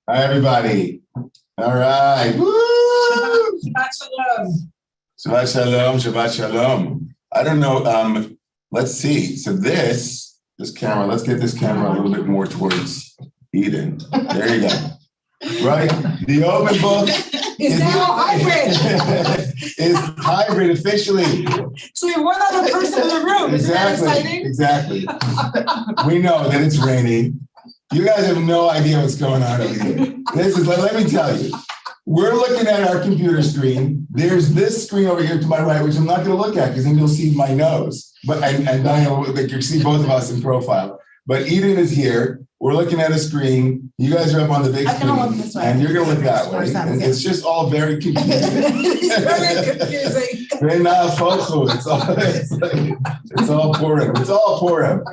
Hi, everybody. All right. Woo! Shabbat shalom. Shabbat shalom. Shabbat shalom. I don't know. Let's see. So this camera, let's get this camera a little bit more towards Eden. There you go. Right? The open book is now hybrid. Is hybrid officially. So we have one other person in the room. Exactly. Isn't that exciting? Exactly. We know that it's raining. You guys have no idea what's going on over here. Let me tell you. We're looking at our computer screen. There's this screen over here to my right, which I'm not going to look at because then you'll see my nose. And Daniel, you see both of us in profile. But Eden is here. We're looking at a screen. You guys are up on the big screen. Look this way. And you're going to look that way. And it's just all very confusing. It's very confusing. Very not folklore. It's all Purim. It's all Purim.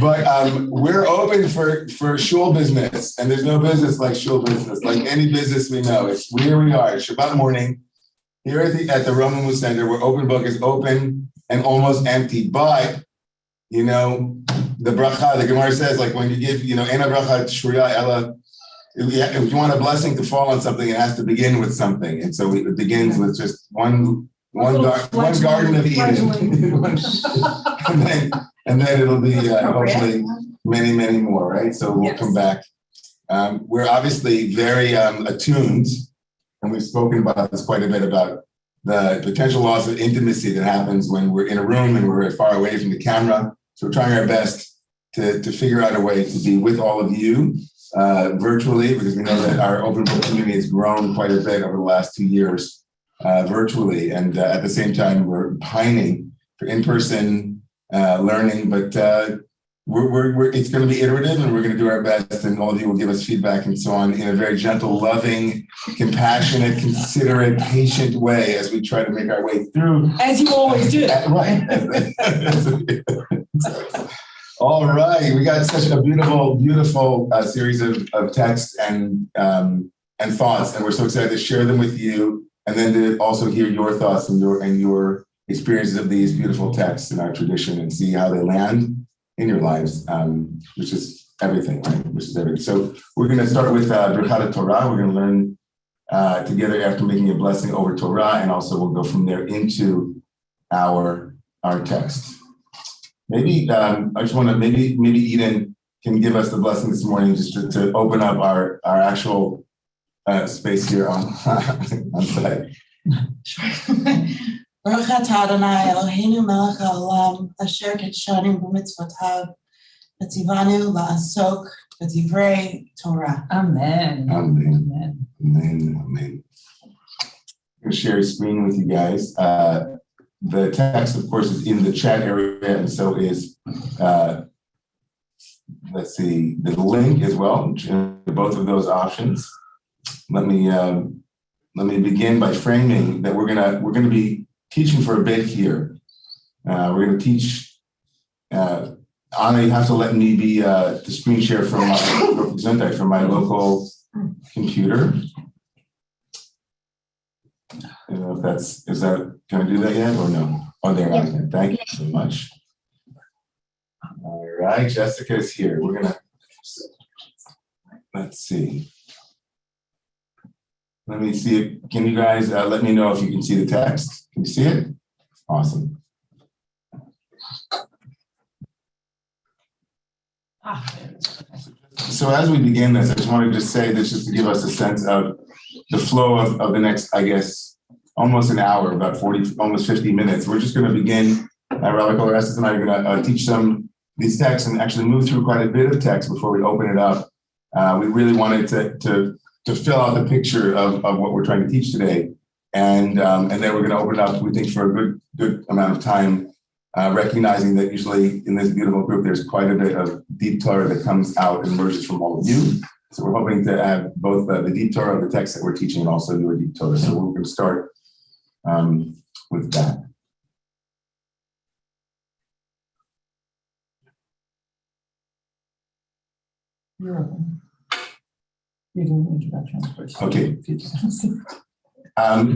But we're open for shul business, and there's no business like shul business, like any business we know. Here we are, Shabbat morning, here at the Romemu Center, where open book is open and almost empty. But, you know, the bracha, the Gemara says, like when you give, you know, ena bracha shruya ela, if you want a blessing to fall on something, it has to begin with something. And so it begins with just one garden of Eden. And then it'll be hopefully many, many more, right? So we'll come back. We're obviously very attuned, and we've spoken about this quite a bit, about the potential loss of intimacy that happens when we're in a room and we're far away from the camera. So we're trying our best to figure out a way to be with all of you virtually, because we know that our open book community has grown quite a bit over the last 2 years virtually. And at the same time, we're pining for in-person learning, but it's going to be iterative, and we're going to do our best, and all of you will give us feedback and so on in a very gentle, loving, compassionate, considerate, patient way as we try to make our way through. As you always do. Right. All right. We got such a beautiful series of texts and thoughts, and we're so excited to share them with you, and then to also hear your thoughts and your experiences of these beautiful texts in our tradition and see how they land in your lives, which is everything, right? Which is everything. So we're going to start with breakout Torah. We're going to learn together after making a blessing over Torah, and also we'll go from there into our text. Maybe I just want to maybe Eden can give us the blessing this morning, just to open up our actual space here on site. Baruch atah Adonai Eloheinu melech haolam asher kitshanu b'mitzvotav v'tzivanu la'asok b'divrei Torah. Amen. Amen. Amen. Amen. Amen. I'm going to share a screen with you guys. The text, of course, is in the chat area, and so is, let's see, the link as well, both of those options. Let me begin by framing that we're gonna be teaching for a bit here. We're going to teach. Anna, you have to let me be the screen share from my local computer. I don't know if can I do that yet or no? Oh, there I am. Thank you so much. All right, Jessica is here. We're gonna, let's see. Let me see. Can you guys let me know if you can see the text? Can you see it? Awesome. So as we begin this, I just wanted to say this just to give us a sense of the flow of the next, I guess, almost an hour, about 40, almost 50 minutes. We're just going to begin. Rabbi Kolarestis and I are going to teach these texts and actually move through quite a bit of text before we open it up. We really wanted to fill out the picture of what we're trying to teach today. And then we're going to open it up, we think, for a good amount of time, recognizing that usually in this beautiful group, there's quite a bit of deep Torah that comes out and emerges from all of you. So we're hoping to have both the deep Torah of the text that we're teaching and also your deep Torah. So we're going to start with that. You're welcome. You can introduction first. Okay.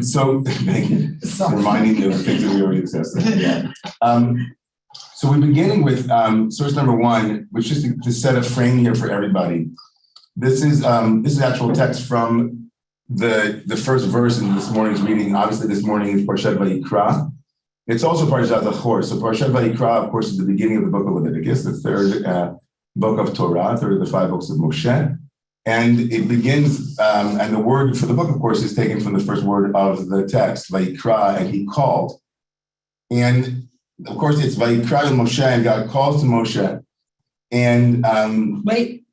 So thank you for reminding me of the things that we already discussed. Yeah. So we're beginning with source number one, which is to set a frame here for everybody. This is actual text from the first verse in this morning's reading. Obviously, this morning is Parshat Vayikra. It's also Parshat Zachor. So Parshat Vayikra, of course, is the beginning of the book of Leviticus, the third book of Torah, third of the 5 books of Moshe. And it begins, and the word for the book, of course, is taken from the first word of the text, Vayikra, and he called. And of course, it's Vayikra Moshe, and God calls to Moshe. And Wait,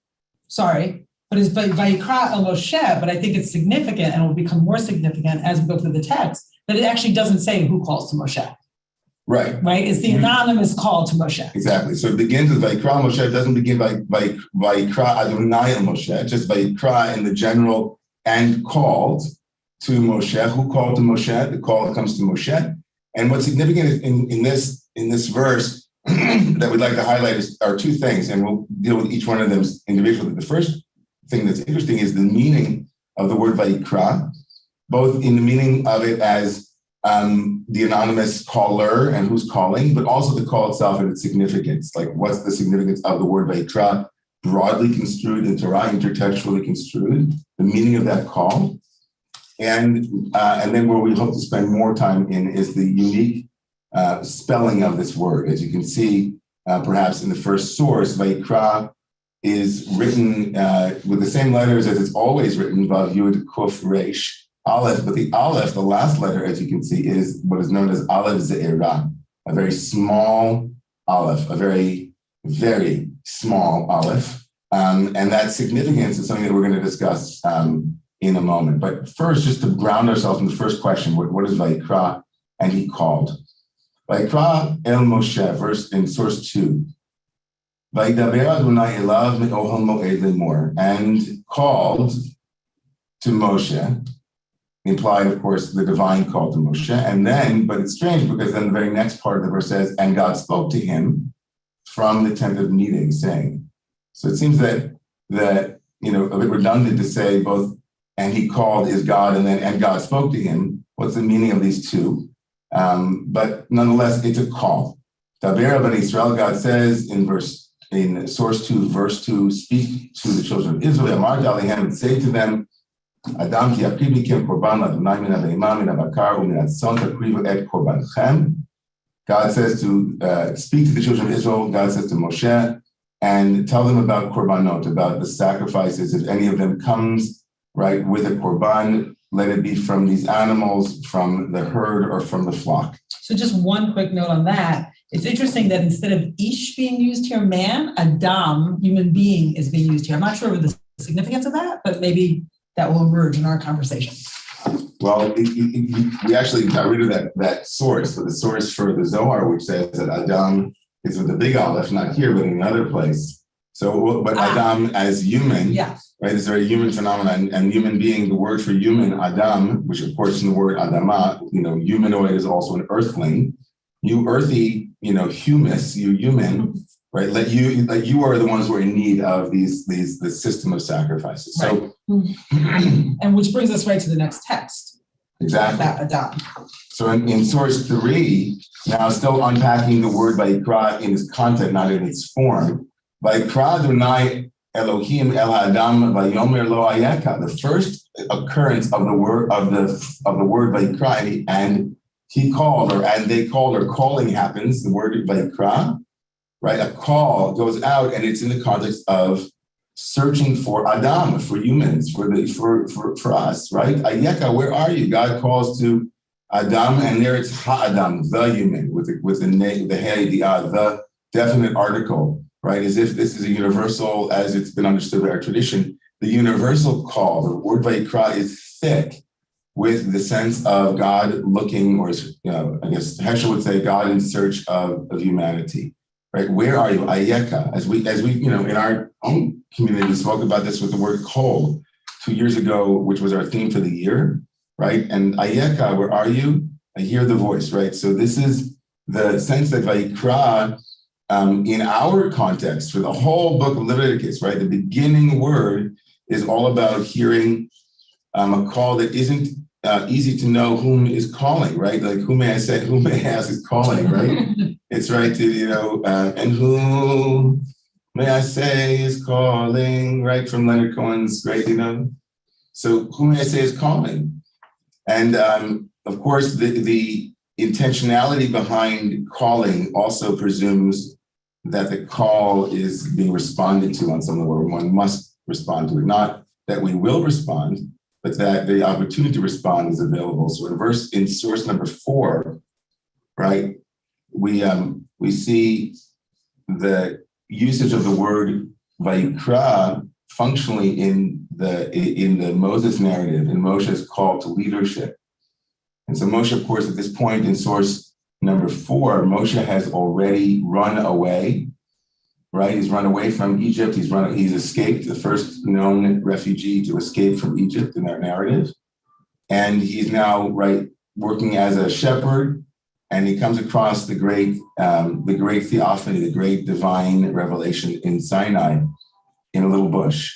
sorry, but it's Vayikra El Moshe, but I think it's significant and will become more significant as we go through the text, that it actually doesn't say who calls to Moshe. Right. It's the anonymous call to Moshe. Exactly. So it begins with Vayikra Moshe. It doesn't begin by Vayikra Adonai El Moshe, just Vayikra in the general and called to Moshe. Who called to Moshe? The call comes to Moshe. And what's significant in this verse that we'd like to highlight are two things, and we'll deal with each one of them individually. The first thing that's interesting is the meaning of the word Vayikra, both in the meaning of it as the anonymous caller and who's calling, but also the call itself and its significance. Like, what's the significance of the word Vayikra, broadly construed in Torah, intertextually construed, the meaning of that call. And then where we hope to spend more time in is the unique spelling of this word. As you can see, perhaps in the first source, Vayikra is written with the same letters as it's always written, Vav Yud Kuf Resh Aleph, but the Aleph, the last letter, as you can see, is what is known as Aleph Ze'era, a very small Aleph, a very, very small Aleph. And that significance is something that we're going to discuss in a moment. But first, just to ground ourselves in the first question, what is Vayikra? And he called. Vayikra El Moshe, verse in source 2. Vayidaber Adonai elav me'ohel mo'ed lemor, and called to Moshe, implied, of course, the divine call to Moshe. And then, but it's strange because then the very next part of the verse says, and God spoke to him from the tent of meeting, saying. So it seems that a bit redundant to say both, and he called is God, and God spoke to him. What's the meaning of these two? But nonetheless, it's a call. Daber ben Israel, God says in source 2, verse 2, speak to the children of Israel, Amar Dalihem, and say to them, Adam ki akriv mikem korban Adonai min ha-behema min ha-bakar u'min ha-tzon takrivu et korbanchem. God says to speak to the children of Israel. God says to Moshe, and tell them about korbanot, about the sacrifices. If any of them comes right with a korban, let it be from these animals, from the herd, or from the flock. So just one quick note on that. It's interesting that instead of ish being used here, man, Adam, human being, is being used here. I'm not sure of the significance of that, but maybe that will emerge in our conversation. Well, we actually got rid of that source, but the source for the Zohar, which says that Adam is with the big Aleph, not here, but in another place. So, but Adam as human, yeah, right, is a very human phenomenon, and human being, the word for human, Adam, which of course in the word Adama, humanoid is also an earthling. You earthy, humus, you human, right? You are the ones who are in need of the system of sacrifices. Right. So, and which brings us right to the next text. Exactly. About Adam. So in source 3, now still unpacking the word Vayikra in its content, not in its form. Vayikra Adonai Elohim El Adam Vayomer Lo Ayeka. The first occurrence of the word Vayikra, and he called, and they called, or calling happens. The word Vayikra, right? A call goes out, and it's in the context of searching for Adam, for humans, for us, right? Ayeka, where are you? God calls to Adam, and there it's Ha-Adam, the human, with the hey, the definite article, right? As if this is a universal, as it's been understood by our tradition, the universal call. The word Vayikra is thick with the sense of God looking, or I guess Heschel would say, God in search of humanity. Right? Where are you? Ayeka. As we, in our own community, we spoke about this with the word kol 2 years ago, which was our theme for the year, right? And Ayeka, where are you? I hear the voice, right? So this is the sense that Vayikra, in our context, for the whole book of Leviticus, right? The beginning word is all about hearing a call that isn't easy to know whom is calling, right? Like, who may I ask is calling, right? It's right to, and who may I say is calling, right, from Leonard Cohen's great, So who may I say is calling? And of course, the intentionality behind calling also presumes that the call is being responded to on some level, or one must respond to it. Not that we will respond, but that the opportunity to respond is available. So in source number 4, right, we see the usage of the word Vayikra functionally in the Moses narrative, in Moshe's call to leadership. And so Moshe, of course, at this point in source number 4, Moshe has already run away, right? He's run away from Egypt. He's escaped, the first known refugee to escape from Egypt in our narrative. And he's now, right, working as a shepherd, and he comes across the great theophany, the great divine revelation in Sinai, in a little bush.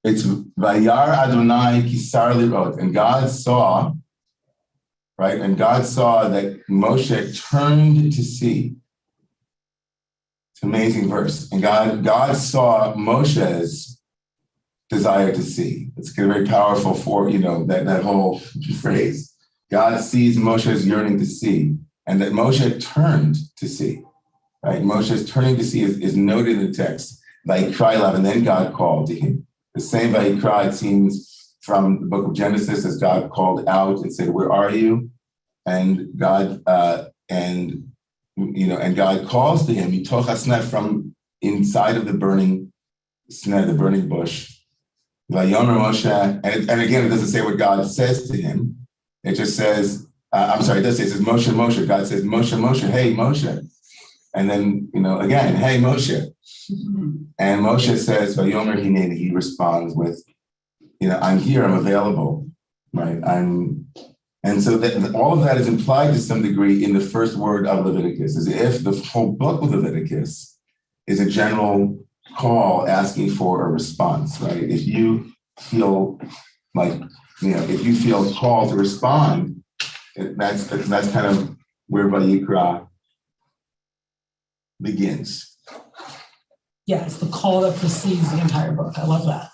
It's Vayar Adonai Kisar Lirot, and God saw, right? And God saw that Moshe turned to see. It's an amazing verse. And God saw Moshe's desire to see. It's very powerful for, that whole phrase. God sees Moshe's yearning to see, and that Moshe turned to see, right? Moshe's turning to see is noted in the text, Vayikra Elav, and then God called to him. The same Vayikra, it seems, from the book of Genesis, as God called out and said, "Where are you?" And God and God calls to him, Mitoch HaSneh, from inside of the burning sneh, the burning bush. Vayomer Moshe, and again, it doesn't say what God says to him. It just says, it does say, it says Moshe, Moshe. God says, Moshe, Moshe, hey, Moshe. And then, again, hey, Moshe. And Moshe says, Vayomer Hineni, he responds with, I'm here, I'm available, right? And so all of that is implied to some degree in the first word of Leviticus, as if the whole book of Leviticus is a general call asking for a response, right? If you feel like, if you feel called to respond, that's kind of where Vayikra begins. Yeah, it's the call that precedes the entire book. I love that.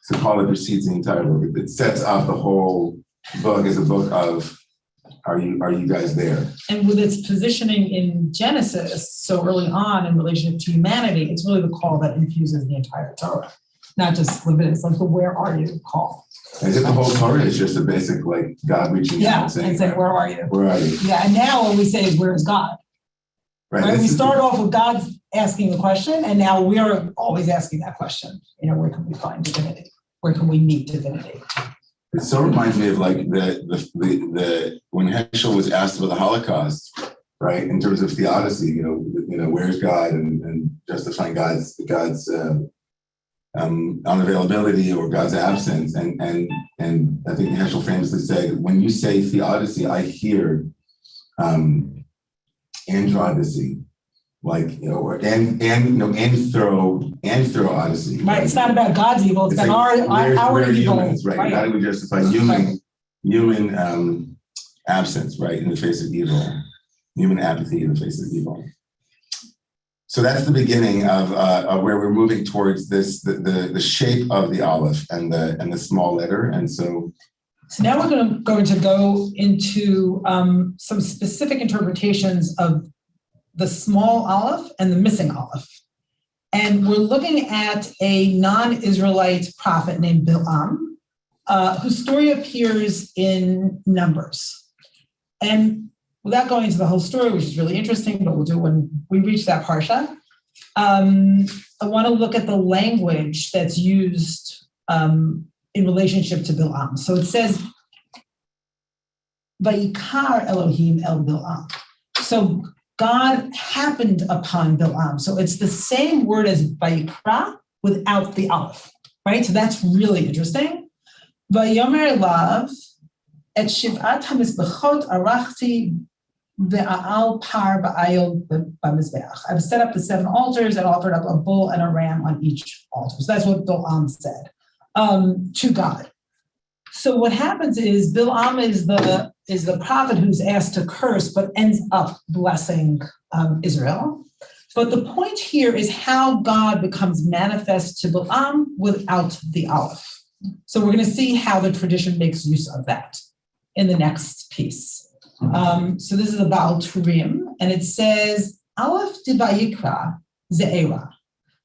It's the call that precedes the entire book. It sets up the whole book as a book of, are you guys there? And with its positioning in Genesis so early on in relation to humanity, it's really the call that infuses the entire Torah, not just Leviticus, like the "where are you" call. As if the whole Torah is just a basic, God reaching out and saying, "Where are you? Where are you?" Yeah, and now what we say is, "Where is God?" Right? We start off with God asking the question, and now we're always asking that question. Where can we find divinity? Where can we meet divinity? It so reminds me of the when Heschel was asked about the Holocaust, right? In terms of theodicy, where's God, and justifying God's unavailability or God's absence, and I think Heschel famously said, when you say theodicy, I hear androdycy, or anthro-odyssey. Right. It's not about God's evil. It's about our evil. Humans, right? How do we justify human absence, right, in the face of evil, human apathy in the face of evil? So that's the beginning of where we're moving towards this, the shape of the aleph and the small letter, and so. So now we're going to go into some specific interpretations of the small aleph and the missing aleph. And we're looking at a non-Israelite prophet named Bilam, whose story appears in Numbers. And without going into the whole story, which is really interesting, but we'll do when we reach that parsha, I want to look at the language that's used in relationship to Bilam. So it says, Vayikar Elohim el Bilam. So God happened upon Bilam. So it's the same word as Vayikra without the aleph, right? So that's really interesting. Vayomer elav et shiv'at hamizbechot arachti ve'al par ba'ayol b'mizbeach. I've set up the 7 altars and offered up a bull and a ram on each altar. So that's what Bilam said to God. So what happens is Bilam is the prophet who's asked to curse, but ends up blessing Israel. But the point here is how God becomes manifest to Bilam without the Aleph. So we're going to see how the tradition makes use of that in the next piece. So this is the Baal Turim, and it says, Aleph de Vayikra Ze'era.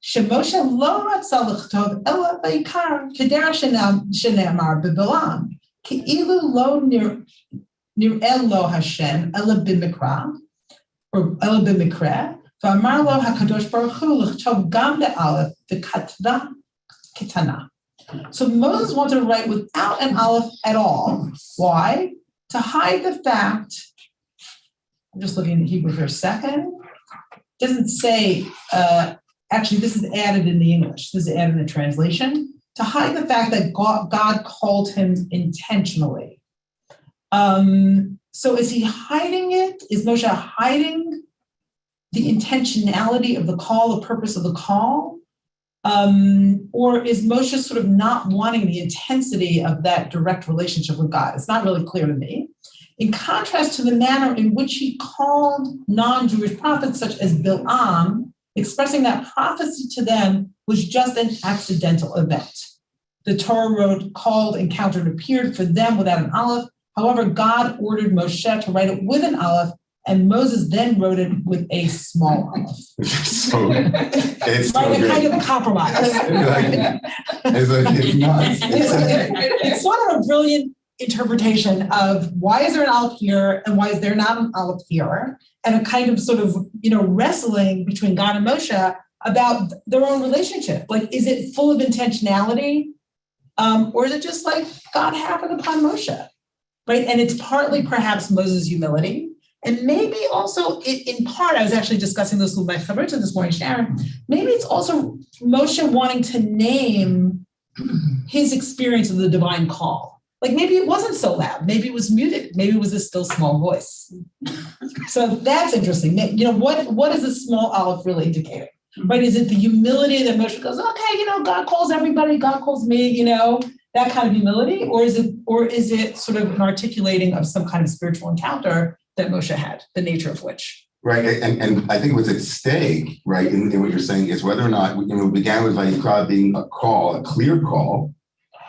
Shemoshe lo ratza l'chtov ela vayikar keder shene'amar b'Bilam ki'ilu lo nir'eh lo Hashem ela b'mikra or ela b'mikra v'amar lo HaKadosh Baruch Hu l'chtov gam be'aleph v'katna kitana. So Moses wanted to write without an aleph at all. Why? To hide the fact, I'm just looking at Hebrew for a second. It doesn't say, actually, this is added in the English. This is added in the translation. To hide the fact that God called him intentionally. So is he hiding it? Is Moshe hiding the intentionality of the call, the purpose of the call? Or is Moshe sort of not wanting the intensity of that direct relationship with God? It's not really clear to me. In contrast to the manner in which he called non-Jewish prophets such as Bilam, expressing that prophecy to them was just an accidental event. The Torah wrote, called, encountered, appeared for them without an aleph. However, God ordered Moshe to write it with an aleph, and Moses then wrote it with a small aleph. It's so Right, a kind good. of a compromise. It's nuts. It's sort of a brilliant interpretation of why is there an aleph here and why is there not an aleph here, and a kind of sort of, wrestling between God and Moshe about their own relationship. Like, is it full of intentionality, or is it just like God happened upon Moshe, right? And it's partly perhaps Moses' humility, and maybe also in part, I was actually discussing this with my chaverta this morning, Sharon, maybe it's also Moshe wanting to name his experience of the divine call. Like maybe it wasn't so loud, maybe it was muted, maybe it was a still small voice. So that's interesting. What is a small aleph really indicating? Right? Is it the humility that Moshe goes, okay, God calls everybody, God calls me, that kind of humility? Or is it sort of an articulating of some kind of spiritual encounter that Moshe had, the nature of which? Right, and I think what's at stake, right, in what you're saying is whether or not, it began with Vayikra being a call, a clear call,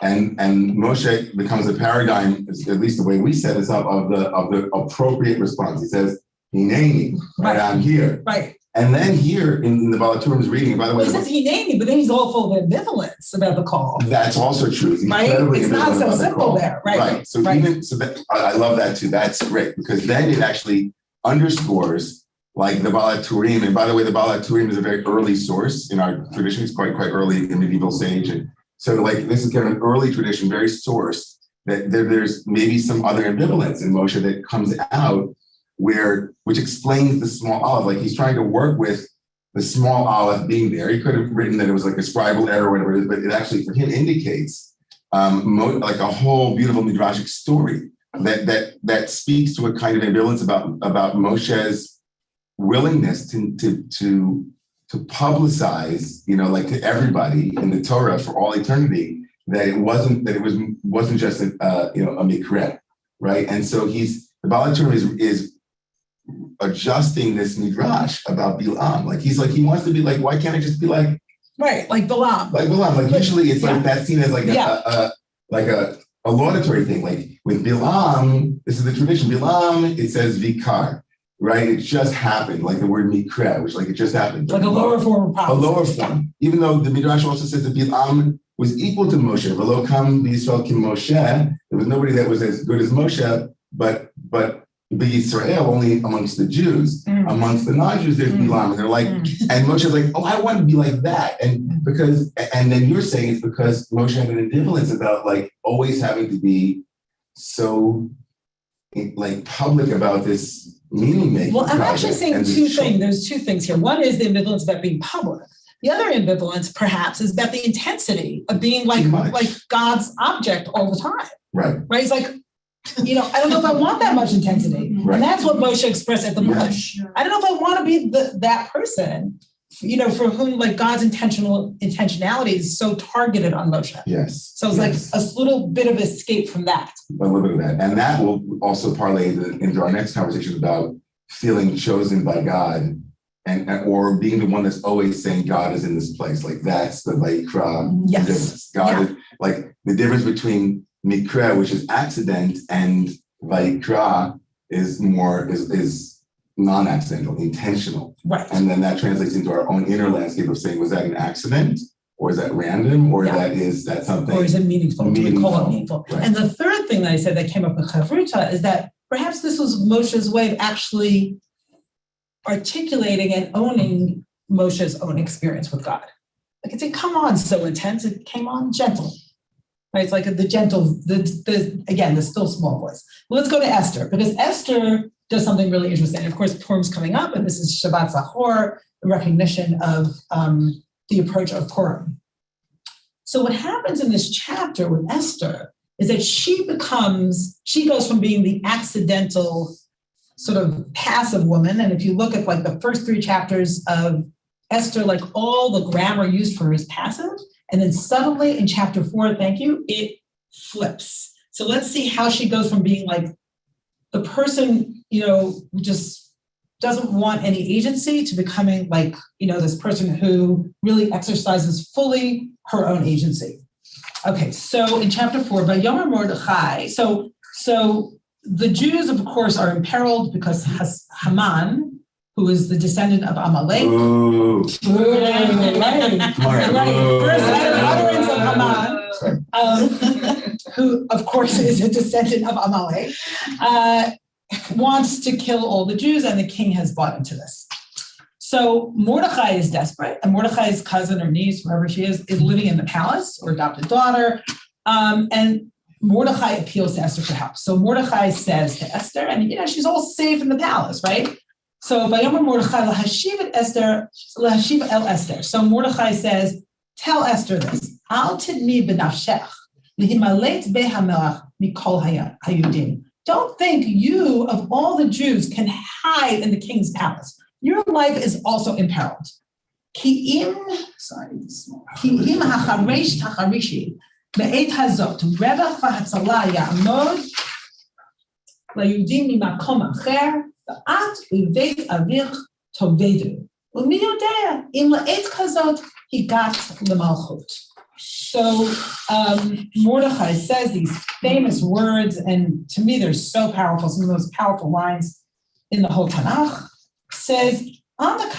and Moshe becomes a paradigm, at least the way we set this up, of the appropriate response. He says, Hineni, right, I'm here. Right. And then here in the Baal Turim's reading, by the way, he says Hineni, but then he's all full of ambivalence about the call. That's also true. He's right? It's not so simple there, right? Right. So I love that too. That's great because then it actually underscores like the Baal Turim. And by the way, the Baal Turim is a very early source in our tradition. It's quite early in medieval sage. And so like this is kind of an early tradition, very source that there's maybe some other ambivalence in Moshe that comes out which explains the small aleph. Like he's trying to work with the small aleph being there. He could have written that it was like a scribal error or whatever it is, but it actually for him indicates like a whole beautiful midrashic story that speaks to a kind of ambivalence about Moshe's willingness to publicize, like to everybody in the Torah for all eternity, that it wasn't just a mikra, right? And so the Baal Turim is adjusting this midrash about Bilam. Like he wants to be like, why can't I just be like, right, like Bilam? Like Bilam. Like usually it's like that's seen as like a laudatory thing. Like with Bilam, this is the tradition. Bilam, it says vikar, right? It just happened, like the word mikra, which like it just happened. Like a lower form of prophecy. A lower form. Even though the midrash also says that Bilam was equal to Moshe. V'lo kam b'Yisrael kim Moshe. There was nobody that was as good as Moshe, but Israel only amongst the Jews. Amongst the non-Jews, there's Bilam, and they're like, and Moshe's like, oh, I want to be like that, and then you're saying it's because Moshe had an ambivalence about like always having to be so like public about this meaning making. Well, I'm actually saying two things. There's two things here. One is the ambivalence about being public. The other ambivalence, perhaps, is about the intensity of being like God's object all the time. Right. Right. It's like, I don't know if I want that much intensity. Right. And that's what Moshe expressed at the bush. I don't know if I want to be that person for whom like God's intentionality is so targeted on Moshe. Yes. So it's like a little bit of escape from that. A little bit of that. And that will also parlay into our next conversation about feeling chosen by God and or being the one that's always saying God is in this place. Like that's the Vayikra difference. God is like the difference between Mikra, which is accident, and Vayikra is non-accidental, intentional. Right. And then that translates into our own inner landscape of saying, was that an accident? Or is that random? Or is that something? Or is it meaningful? Do we call it meaningful? Right. And the third thing that I said that came up in Chavruta is that perhaps this was Moshe's way of actually articulating and owning Moshe's own experience with God. Like it didn't come on so intense, it came on gentle. Right? It's like the gentle, the still small voice. Well, let's go to Esther, because Esther does something really interesting. Of course, Purim's coming up, and this is Shabbat Zachor, a recognition of the approach of Purim. So what happens in this chapter with Esther is that she goes from being the accidental sort of passive woman. And if you look at like the first 3 chapters of Esther, like all the grammar used for her is passive. And then suddenly in chapter 4, it flips. So let's see how she goes from being like the person, who just doesn't want any agency to becoming like, this person who really exercises fully her own agency. Okay, so in chapter 4, by Yomer Mordechai, so the Jews, of course, are imperiled because Haman, who is the descendant of Amalek. Ooh. Right. First utterance of Haman, who, of course, is a descendant of Amalek, wants to kill all the Jews, and the king has bought into this. So Mordechai is desperate, and Mordechai's cousin or niece, wherever she is living in the palace, or adopted daughter, and Mordechai appeals to Esther for help. So Mordechai says to Esther, and she's all safe in the palace, right? So Vayomer Mordechai lahashiv el Esther. So Mordechai says, tell Esther this: Al tidmi b'nafshech lihimalet behamelach mikol hayudim. Don't think you, of all the Jews, can hide in the king's palace. Your life is also imperiled. Ki im hacharesh tacharishi be'et hazot revach v'hatzala ya'amod la'yudim mimakom acher v'at u'veit avich tovedu u'mi yodea im la'et kazot higat l'malchut. So Mordechai says these famous words, and to me they're so powerful, some of the most powerful lines in the whole Tanakh. Says, on the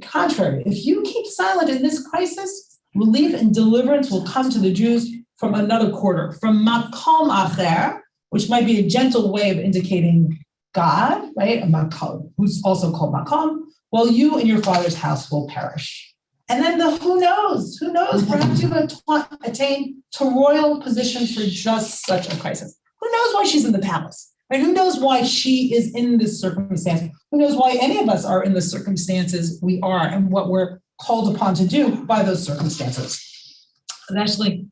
contrary, if you keep silent in this crisis, relief and deliverance will come to the Jews from another quarter, from makom acher, which might be a gentle way of indicating God, right? A makom, who's also called makom, while you and your father's house will perish. And then who knows, perhaps you have attained to royal position for just such a crisis. Who knows why she's in the palace? Right? Who knows why she is in this circumstance? Who knows why any of us are in the circumstances we are and what we're called upon to do by those circumstances? I was actually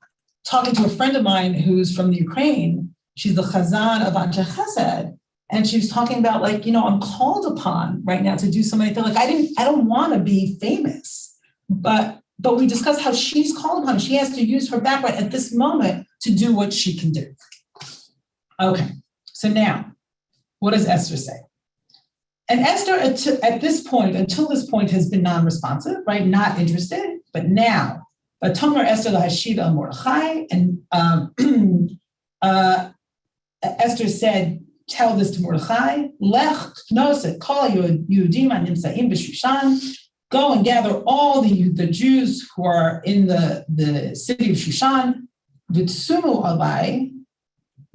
talking to a friend of mine who's from the Ukraine. She's the Chazan of Anshe Chesed. And she was talking about I'm called upon right now to do so many things. Like I don't want to be famous. But we discussed how she's called upon. She has to use her background at this moment to do what she can do. Okay, so now, what does Esther say? And Esther, at this point, until this point, has been non-responsive, right? Not interested. But now, Vatomer Esther lahashiv el Mordechai, and Esther said, tell this to Mordechai, Lech knoset kol Yehudim hanimtzaim b'Shushan. Go and gather all the Jews who are in the city of Shushan. V'tsumu alai,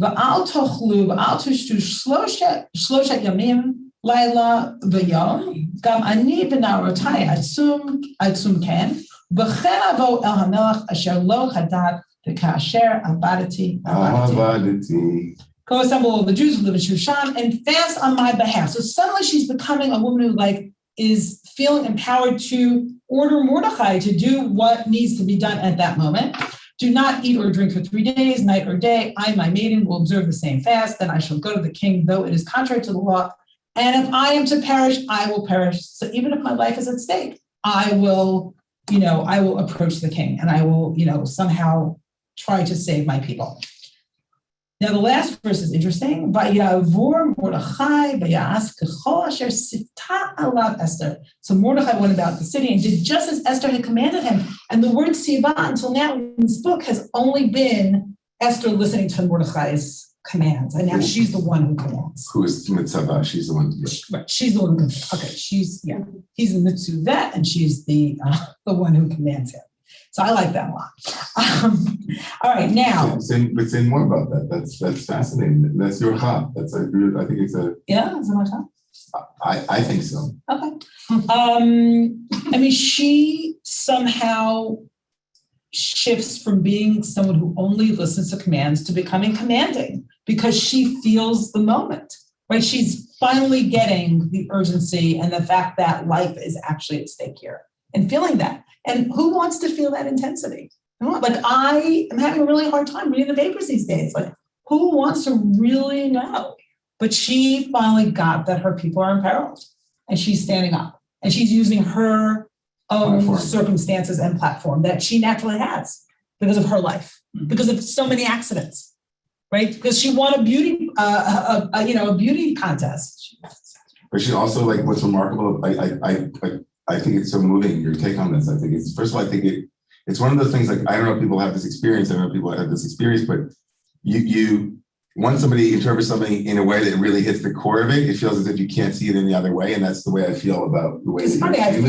v'al tochlu, v'al tushtu shloshet yamim, laila v'yom, gam ani b'narotai atzum ken, v'chen avo el hamelach asher lo hadat v'kasher abadati. Go assemble all the Jews who live in Shushan and fast on my behalf. So suddenly she's becoming a woman who is feeling empowered to order Mordechai to do what needs to be done at that moment. Do not eat or drink for 3 days, night or day. I, my maiden, will observe the same fast. Then I shall go to the king, though it is contrary to the law. And if I am to perish, I will perish. So even if my life is at stake, I will approach the king and I will, somehow try to save my people. Now, the last verse is interesting. Vayavor Mordechai vayas k'chol asher sita alav Esther. So Mordechai went about the city and did just as Esther had commanded him. And the word siva until now in this book has only been Esther listening to Mordechai's commands. And now she's the one who commands. Who is mitzvah? She's the one. Right. She's the one who, he's the mitzuvet and she's the one who commands him. So I like that a lot. All right, now. Say more about that. That's fascinating. That's your chap. I think it's a. Yeah, is it my chap? I think so. Okay. She somehow shifts from being someone who only listens to commands to becoming commanding because she feels the moment, right? She's finally getting the urgency and the fact that life is actually at stake here and feeling that. And who wants to feel that intensity? I am having a really hard time reading the papers these days. Who wants to really know? But she finally got that her people are imperiled and she's standing up and she's using her own circumstances and platform that she naturally has because of her life, because of so many accidents, right? Because she won a beauty, a beauty contest. But she also what's remarkable. I think it's so moving. Your take on this. I think it's first of all. I think it's one of those things. I don't know if people have this experience. I don't know if people have this experience, but you once somebody interprets something in a way that really hits the core of it, it feels as if you can't see it any other way, and that's the way I feel about the way. It's funny. I don't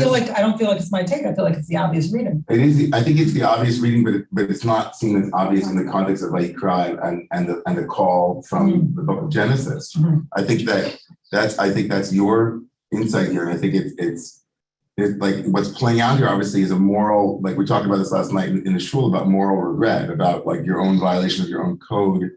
feel like it's my take. I feel like it's the obvious reading. It is. I think it's the obvious reading, but it's not seen as obvious in the context of Vayikra and the call from the book of Genesis. Mm-hmm. I think that's your insight here, and I think it's what's playing out here obviously is a moral, we talked about this last night in the shul about moral regret, about your own violation of your own code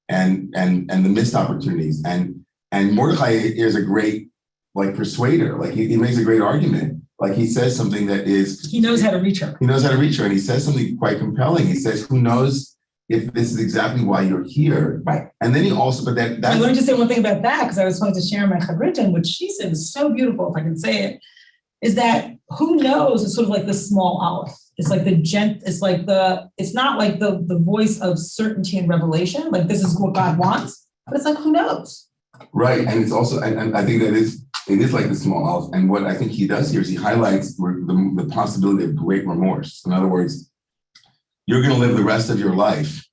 and the missed opportunities. And Mordechai is a great persuader. He makes a great argument. He says something that is he knows how to reach her. He knows how to reach her, and he says something quite compelling. He says, who knows if this is exactly why you're here. Right. And then he also, let me just say one thing about that, because I was wanting to share my chavruta, which she said is so beautiful, if I can say it, is that who knows is sort of like the small aleph. It's like it's not like the voice of certainty and revelation, this is what God wants, but it's who knows? Right, and it's also, and I think it is like the small aleph, and what I think he does here is he highlights the possibility of great remorse. In other words, you're gonna live the rest of your life,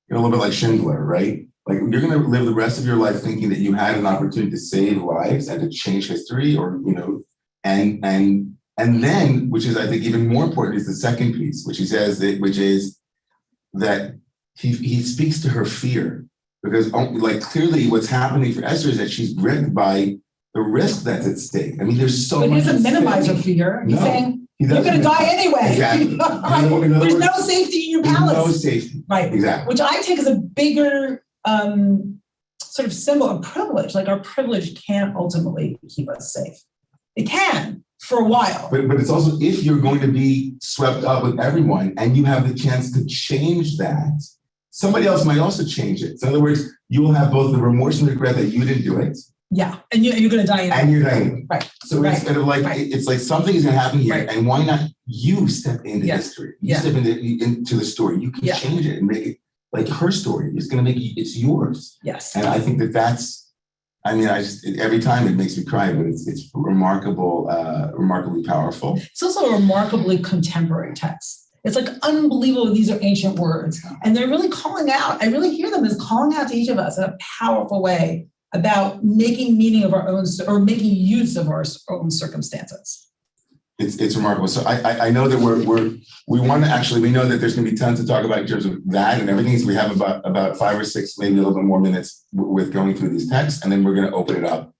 a little bit like Schindler, right? You're gonna live the rest of your life thinking that you had an opportunity to save lives and to change history, or, and then, which is I think even more important, is the second piece, which he says which is that he speaks to her fear, because clearly what's happening for Esther is that she's gripped by the risk that's at stake. There's so much. But he doesn't minimize her fear. He's saying you're going to die anyway. Exactly. There's no safety in your palace. No safety. Right. Exactly. Which I take as a bigger sort of symbol of privilege. Our privilege can't ultimately keep us safe. It can for a while. But it's also, if you're going to be swept up with everyone and you have the chance to change that, somebody else might also change it. So in other words, you will have both the remorse and regret that you didn't do it. Yeah, and you're going to die anyway. And you're dying. Right. So it's kind of it's like something is going to happen here, right. And why not you step into history? You step into the story. You can change it and make it like her story. It's going to make it's yours. Yes. And I think that's. Every time it makes me cry, but it's remarkably powerful. It's also a remarkably contemporary text. It's unbelievable. These are ancient words, and they're really calling out. I really hear them as calling out to each of us in a powerful way about making meaning of our own, or making use of our own circumstances. It's remarkable. So I know that we want to actually, we know that there's going to be tons to talk about in terms of that and everything. So we have about 5 or 6, maybe a little bit more minutes with going through these texts, and then we're going to open it up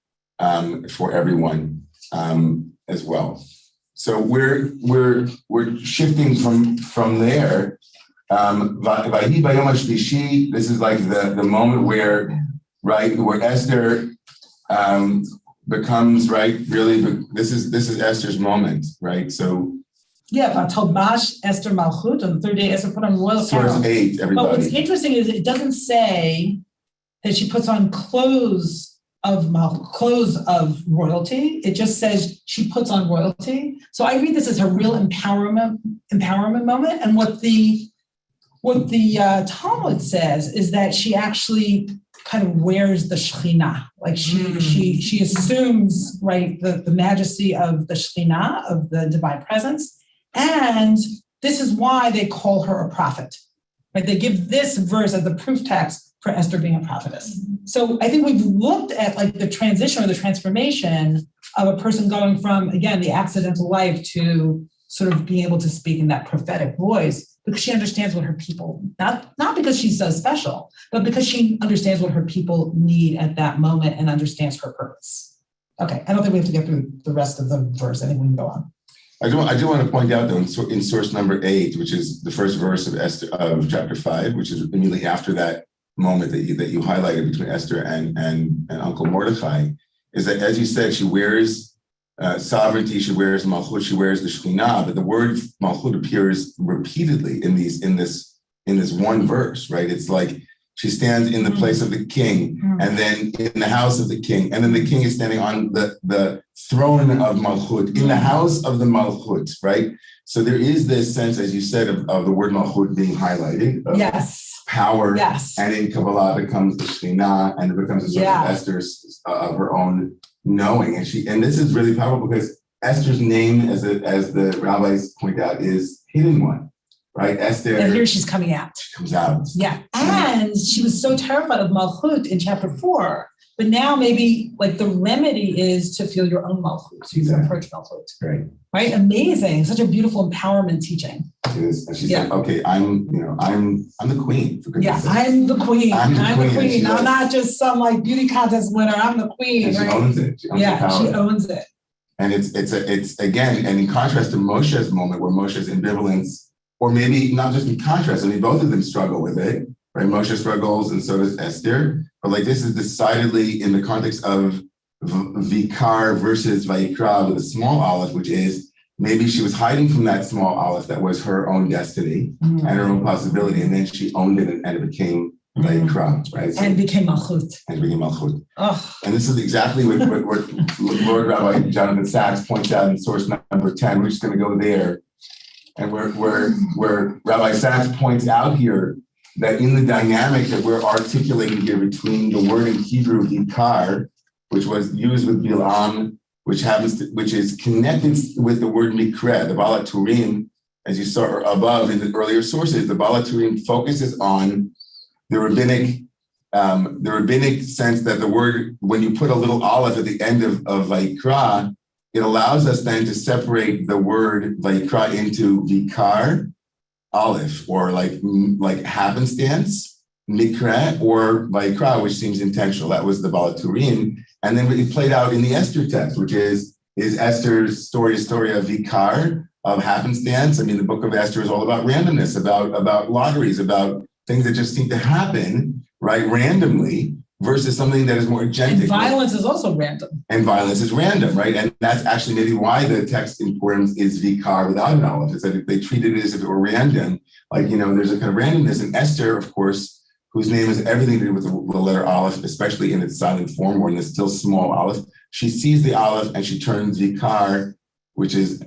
for everyone as well. So we're shifting from there. This is the moment where Esther becomes really. This is Esther's moment, right? So Talbash Esther Malchut, on the third day Esther put on royal crown. Source 8, everybody. But what's interesting is it doesn't say that she puts on clothes clothes of royalty. It just says she puts on royalty. So I read this as her real empowerment moment. And what the Talmud says is that she actually kind of wears the Shekhinah, like she assumes, right, the majesty of the Shekhinah, of the divine presence, and this is why they call her a prophet. Right? They give this verse as the proof text for Esther being a prophetess. So I think we've looked at like the transition or the transformation of a person going from, again, the accidental life to sort of being able to speak in that prophetic voice, because she understands what her people, not because she's so special, but because she understands what her people need at that moment and understands her purpose. Okay, I don't think we have to get through the rest of the verse. I think we can go on. I do want to point out, though, in source number 8, which is the first verse of Esther of chapter 5, which is immediately after that moment that you highlighted between Esther and Uncle Mordechai, is that, as you said, she wears sovereignty, she wears malchut, she wears the Shekhinah, but the word malchut appears repeatedly in this one verse, right? It's like she stands in the place of the king, and then in the house of the king, and then the king is standing on the throne of malchut, in the house of the malchut, right? So there is this sense, as you said, of the word malchut being highlighted. Yes. Power. Yes. And in Kabbalah becomes the Shekhinah, and it becomes a sort of Esther's of her own knowing. And this is really powerful because Esther's name, as the rabbis point out, is hidden one. Right, Esther. And here she's coming out. She comes out. Yeah, and she was so terrified of malchut in chapter 4, but now maybe like the remedy is to feel your own malchut, so you can approach malchut. Right, amazing, such a beautiful empowerment teaching. It is, and she said, "Okay, I'm the queen." For goodness sake. I'm the queen. I'm the queen. I'm not just some like beauty contest winner. I'm the queen. And she owns it. She owns it. And it's again, and in contrast to Moshe's moment, where Moshe's ambivalence. Or maybe not just in contrast. I mean, both of them struggle with it, right? Moshe struggles, and so does Esther. But like this is decidedly in the context of Vikar versus Vayikra with a small aleph, which is maybe she was hiding from that small aleph that was her own destiny and her own possibility, and then she owned it, and it became Vayikra, right? So, and became malchut. And this is exactly what Lord Rabbi Jonathan Sachs points out in source number 10. We're just going to go there. And where Rabbi Sachs points out here that in the dynamic that we're articulating here between the word in Hebrew vikar, which was used with Bilam, which is connected with the word mikre, the Baal HaTurim, as you saw above in the earlier sources, the Baal HaTurim focuses on the rabbinic sense that the word, when you put a little aleph at the end of Vayikra, it allows us then to separate the word Vayikra into Vikar, aleph, or like happenstance, Mikra, or Vayikra, which seems intentional. That was the Baal HaTurim. And then it played out in the Esther text, which is Esther's story of Vikar, of happenstance. I mean, the book of Esther is all about randomness, about lotteries, about things that just seem to happen, right, randomly, versus something that is more agentic. And violence is also random. And violence is random, right? And that's actually maybe why the text in Purim is Vikar without an aleph. It's that they treated it as if it were random. Like, there's a kind of randomness. And Esther, of course, whose name has everything to do with the letter aleph, especially in its silent form or in the still small aleph, she sees the aleph and she turns Vikar, which is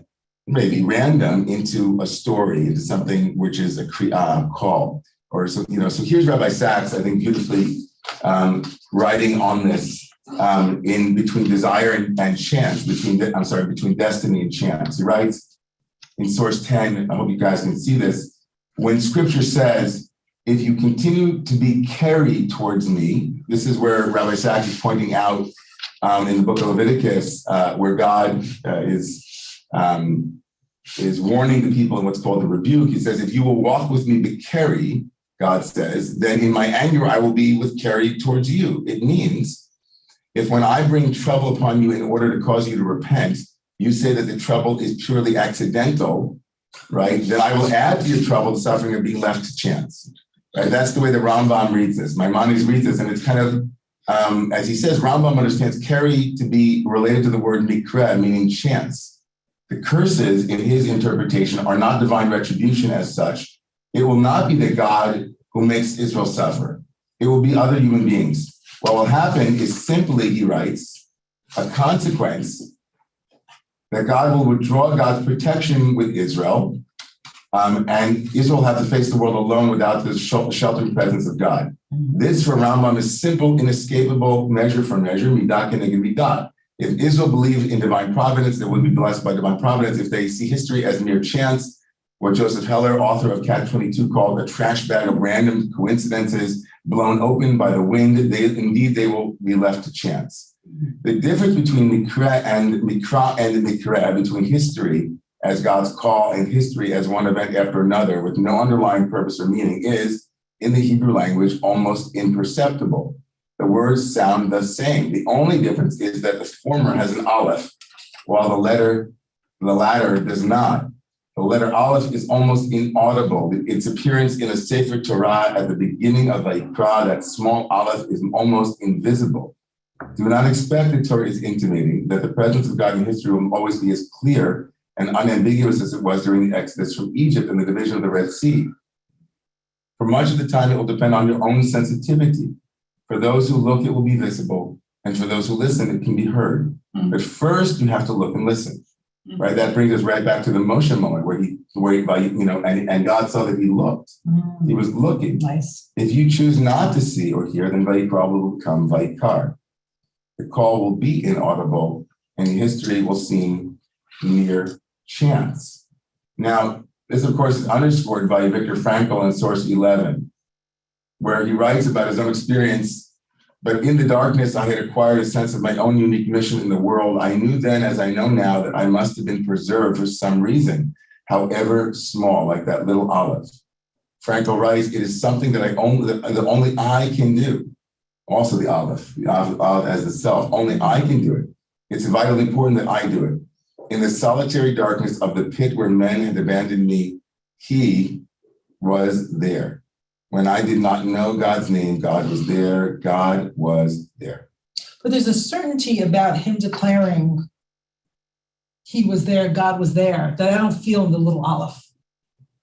maybe random, into a story, into something which is a kriyah, call. Or so, so here's Rabbi Sachs, I think, beautifully writing on this in between desire and chance, between destiny and chance. He writes in source 10, I hope you guys can see this, when scripture says, if you continue to be carried towards me, this is where Rabbi Sachs is pointing out in the book of Leviticus, where God is warning the people in what's called the rebuke. He says, if you will walk with me but carry, God says, then in my anger I will be with carry towards you. It means, if when I bring trouble upon you in order to cause you to repent, you say that the trouble is purely accidental, right? Then I will add to your trouble the suffering of being left to chance. Right? That's the way the Rambam reads this. Maimonides reads this, and it's kind of, as he says, Rambam understands carry to be related to the word mikra, meaning chance. The curses in his interpretation are not divine retribution as such. It will not be the God who makes Israel suffer. It will be other human beings. What will happen is simply, he writes, a consequence that God will withdraw God's protection with Israel, and Israel will have to face the world alone without the sheltering presence of God. This, for Rambam, is simple, inescapable, measure for measure, midah keneged midah. If Israel believed in divine providence, they would be blessed by divine providence. If they see history as mere chance, what Joseph Heller, author of Cat 22, called a trash bag of random coincidences blown open by the wind, they will be left to chance. The difference between mikra and mikra, between history as God's call and history as one event after another with no underlying purpose or meaning, is, in the Hebrew language, almost imperceptible. The words sound the same. The only difference is that the former has an aleph, while the latter does not. The letter aleph is almost inaudible. Its appearance in a Sefer Torah at the beginning of Vayikra, that small aleph, is almost invisible. Do not expect, the Torah is intimating, that the presence of God in history will always be as clear and unambiguous as it was during the Exodus from Egypt and the division of the Red Sea. For much of the time, it will depend on your own sensitivity. For those who look, it will be visible. And for those who listen, it can be heard. But first, you have to look and listen. Right? That brings us right back to the Moshe moment and God saw that he looked. He was looking. Nice. If you choose not to see or hear, then Vayikra will become Vayikar. The call will be inaudible, and history will seem mere chance. Now, this, of course, is underscored by Viktor Frankl in Source 11, where he writes about his own experience. But in the darkness, I had acquired a sense of my own unique mission in the world. I knew then, as I know now, that I must have been preserved for some reason, however small, like that little olive. Frankl writes, it is something that only I can do. Also the olive as the self, only I can do it. It's vitally important that I do it. In the solitary darkness of the pit where men had abandoned me, he was there. When I did not know God's name, God was there. God was there. But there's a certainty about him declaring he was there, God was there, that I don't feel in the little olive.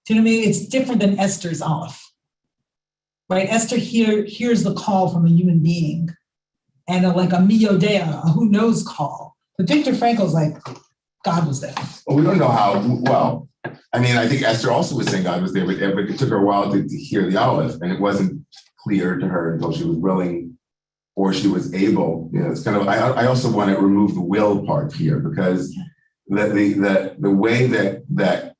Do you know what I mean? It's different than Esther's olive. Right? Esther hears the call from a human being and like a miyodea, a who knows call. But Viktor Frankl's like, God was there. Well, we don't know how, well, I mean, I think Esther also was saying God was there, but it took her a while to hear the olive, and it wasn't clear to her until she was willing or she was able. You know, it's kind of, I also want to remove the will part here, because the way that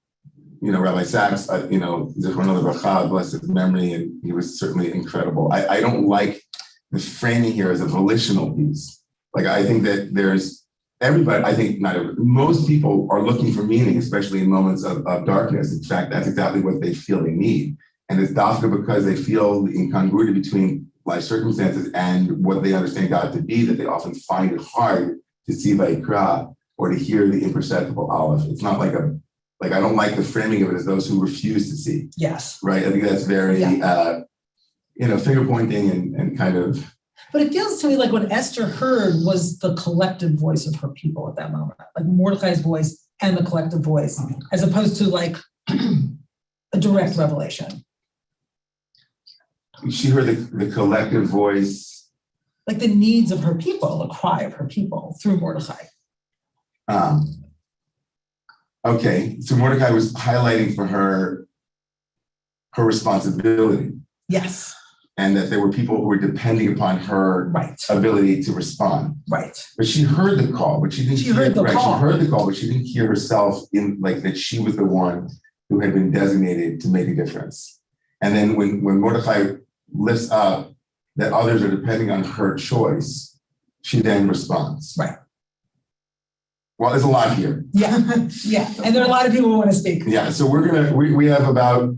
you know, Rabbi Sachs, you know, Zichrono Livracha, blessed his memory, and he was certainly incredible. I don't like the framing here as a volitional piece. Like, I think that there's everybody, I think most people are looking for meaning, especially in moments of darkness. In fact, that's exactly what they feel they need. And it's dafka because they feel the incongruity between life circumstances and what they understand God to be, that they often find it hard to see Vayikra or to hear the imperceptible aleph. It's not like I don't like the framing of it as those who refuse to see. Yes. Right? I think that's very, finger pointing and kind of. But it feels to me like what Esther heard was the collective voice of her people at that moment, like Mordecai's voice and the collective voice, as opposed to like a direct revelation. She heard the collective voice. Like the needs of her people, the cry of her people through Mordecai. Okay, so Mordecai was highlighting for her responsibility. Yes. And that there were people who were depending upon her ability to respond. Right. But she heard the call, but she didn't hear the call. She heard the call, but she didn't hear herself in like that she was the one who had been designated to make a difference. And then when Mordecai lifts up that others are depending on her choice, she then responds. Right. Well, there's a lot here. Yeah, yeah. And there are a lot of people who want to speak. Yeah, so we have about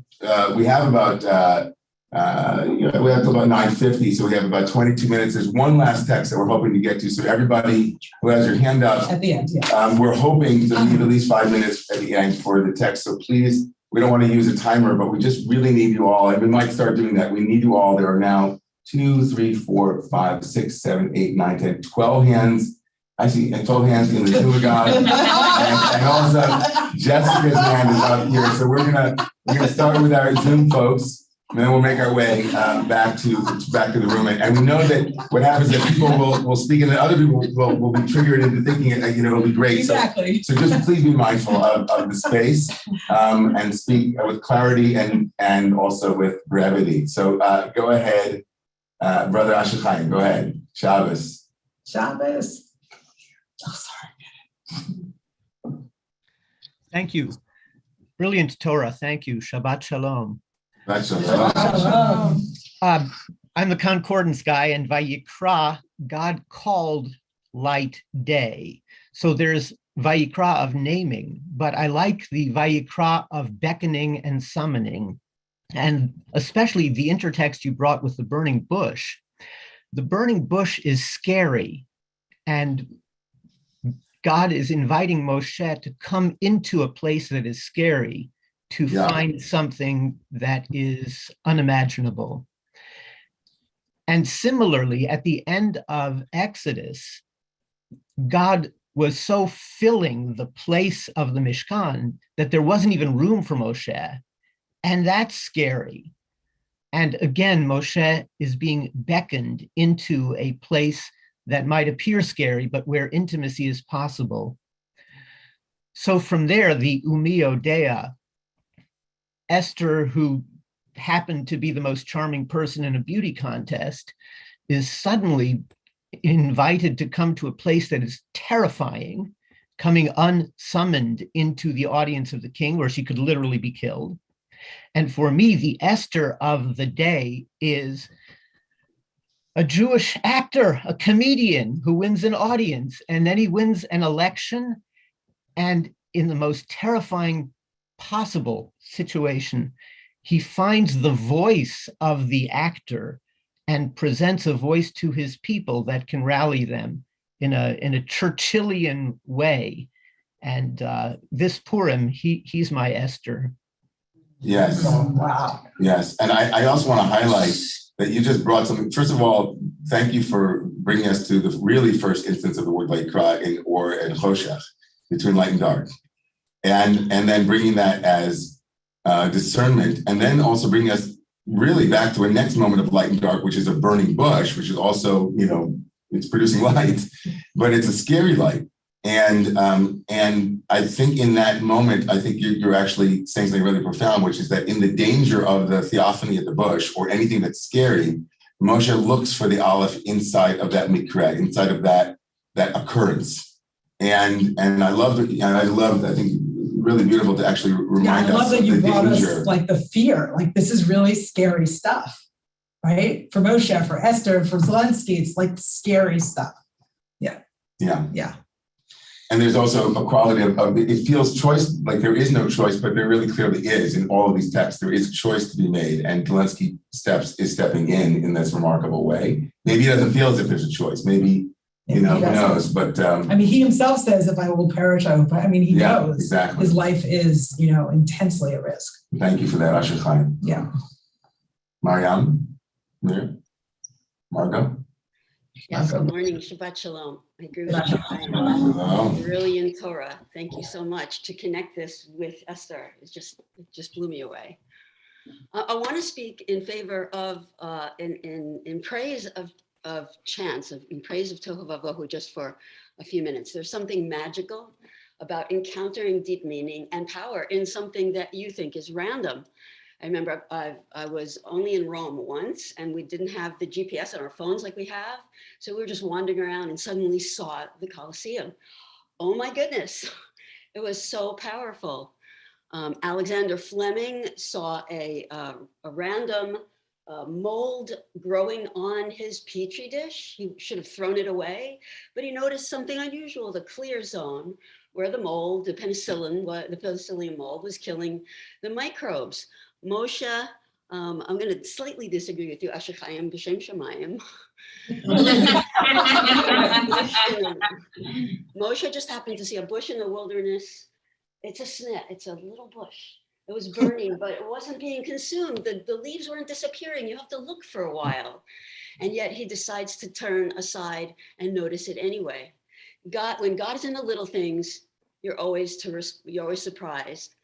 9:50, so we have about 22 minutes. There's one last text that we're hoping to get to. So everybody who has your hand up, at the end, yeah. We're hoping to leave at least 5 minutes at the end for the text. So please, we don't want to use a timer, but we just really need you all. And we might start doing that. We need you all. There are now 2, 3, 4, 5, 6, 7, 8, 9, 10, 12 hands. I see 12 hands in the synagogue. and also Jessica's hand is up here. So we're gonna start with our Zoom folks. And then we'll make our way back to the room. And we know that what happens is that people will speak and then other people will be triggered into thinking it'll be great. Exactly. So just please be mindful of the space and speak with clarity and also with brevity. So go ahead, Brother Asher Chaim, go ahead. Shabbos. Shabbos. Oh, sorry. Thank you. Brilliant Torah. Thank you. Shabbat Shalom. Shalom. I'm the concordance guy, and Vayikra, God called light day. So there's Vayikra of naming, but I like the Vayikra of beckoning and summoning, and especially the intertext you brought with the burning bush. The burning bush is scary, and God is inviting Moshe to come into a place that is scary, to find something that is unimaginable. And similarly, at the end of Exodus, God was so filling the place of the Mishkan that there wasn't even room for Moshe. And that's scary. And again, Moshe is being beckoned into a place that might appear scary, but where intimacy is possible. So from there, the Umio Dea, Esther, who happened to be the most charming person in a beauty contest, is suddenly invited to come to a place that is terrifying, coming unsummoned into the audience of the king, where she could literally be killed. And for me, the Esther of the day is a Jewish actor, a comedian who wins an audience, and then he wins an election, and in the most terrifying possible situation, he finds the voice of the actor and presents a voice to his people that can rally them in a Churchillian way. And this Purim, he's my Esther. Yes. Oh, wow. Yes. And I also want to highlight that you just brought something. First of all, thank you for bringing us to the really first instance of the word Vayikra in Or and Choshech, between light and dark. And then bringing that as discernment, and then also bringing us really back to a next moment of light and dark, which is a burning bush, which is also, it's producing light, but it's a scary light. And I think in that moment, I think you're actually saying something really profound, which is that in the danger of the theophany of the bush or anything that's scary, Moshe looks for the aleph inside of that mikra, inside of that occurrence. And I love I think really beautiful to actually remind us of the danger. I love that you brought us like the fear, like this is really scary stuff, right? For Moshe, for Esther, for Zelensky, it's like scary stuff. Yeah. And there's also a quality of it feels choice, like there is no choice, but there really clearly is in all of these texts. There is a choice to be made, and Zelensky is stepping in this remarkable way. Maybe it doesn't feel as if there's a choice. Maybe who knows? But he himself says, "If I will perish, I will." He knows exactly his life is, intensely at risk. Thank you for that, Asher Chaim. Yeah. Mariam, Margot. Yes. Good morning, Shabbat Shalom. I agree with you. Brilliant Torah. Thank you so much to connect this with Esther. It just blew me away. I want to speak in favor of in praise of chants, in praise of Tohu Vavohu, just for a few minutes. There's something magical about encountering deep meaning and power in something that you think is random. I remember I was only in Rome once, and we didn't have the GPS on our phones like we have. So we were just wandering around and suddenly saw the Colosseum. Oh my goodness, it was so powerful. Alexander Fleming saw a random mold growing on his petri dish. He should have thrown it away, but he noticed something unusual, the clear zone where the mold, the penicillium mold, was killing the microbes. Moshe, I'm going to slightly disagree with you, Asher Chaim b'shem shamayim. Moshe just happened to see a bush in the wilderness. It's a sneh, it's a little bush. It was burning, but it wasn't being consumed. The leaves weren't disappearing. You have to look for a while. And yet he decides to turn aside and notice it anyway. When God is in the little things, you're always surprised.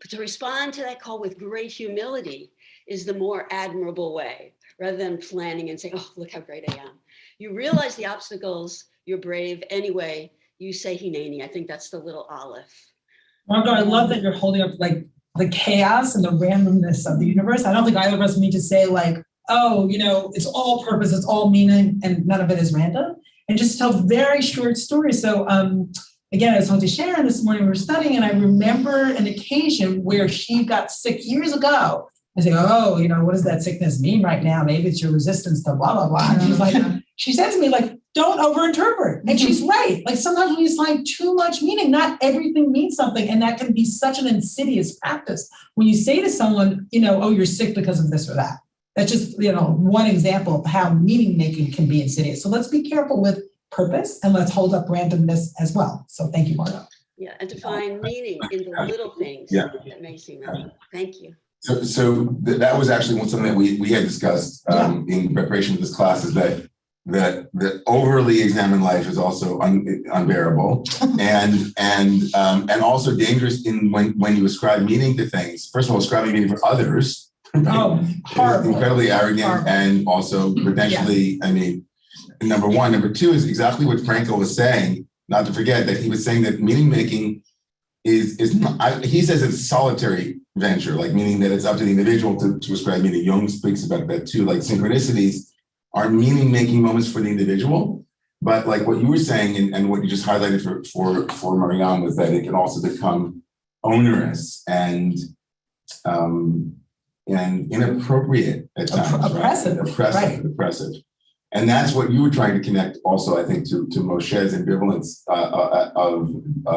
But to respond to that call with great humility is the more admirable way, rather than planning and saying, oh, look how great I am. You realize the obstacles, you're brave. Anyway, you say Hineni. I think that's the little Aleph. Margot, I love that you're holding up like the chaos and the randomness of the universe. I don't think either of us need to say like, oh, it's all purpose, it's all meaning, and none of it is random. And just tell very short stories. So again, I was talking to Sharon this morning, we were studying, and I remember an occasion where she got sick years ago. I say, oh, what does that sickness mean right now? Maybe it's your resistance to blah, blah, blah. And she's like, she said to me, like, don't overinterpret. And she's right. Like sometimes when you assign too much meaning, not everything means something. And that can be such an insidious practice. When you say to someone, oh, you're sick because of this or that. That's just, one example of how meaning making can be insidious. So let's be careful with purpose and let's hold up randomness as well. So thank you, Margo. Yeah, and to find meaning in the little things that may seem random. Thank you. So that was actually something that we had discussed in preparation for this class, is that overly examined life is also unbearable and also dangerous when you ascribe meaning to things. First of all, ascribing meaning for others. Right? Oh, horrible. Incredibly arrogant, horrible. And also potentially, number one. Number two is exactly what Frankel was saying, not to forget that he was saying that meaning making is not, he says it's a solitary venture, like meaning that it's up to the individual to ascribe meaning. Jung speaks about that too, like synchronicities are meaning-making moments for the individual, but like what you were saying and what you just highlighted for Marianne was that it can also become onerous and inappropriate at times, oppressive, right? Oppressive. And that's what you were trying to connect also, I think, to Moshe's ambivalence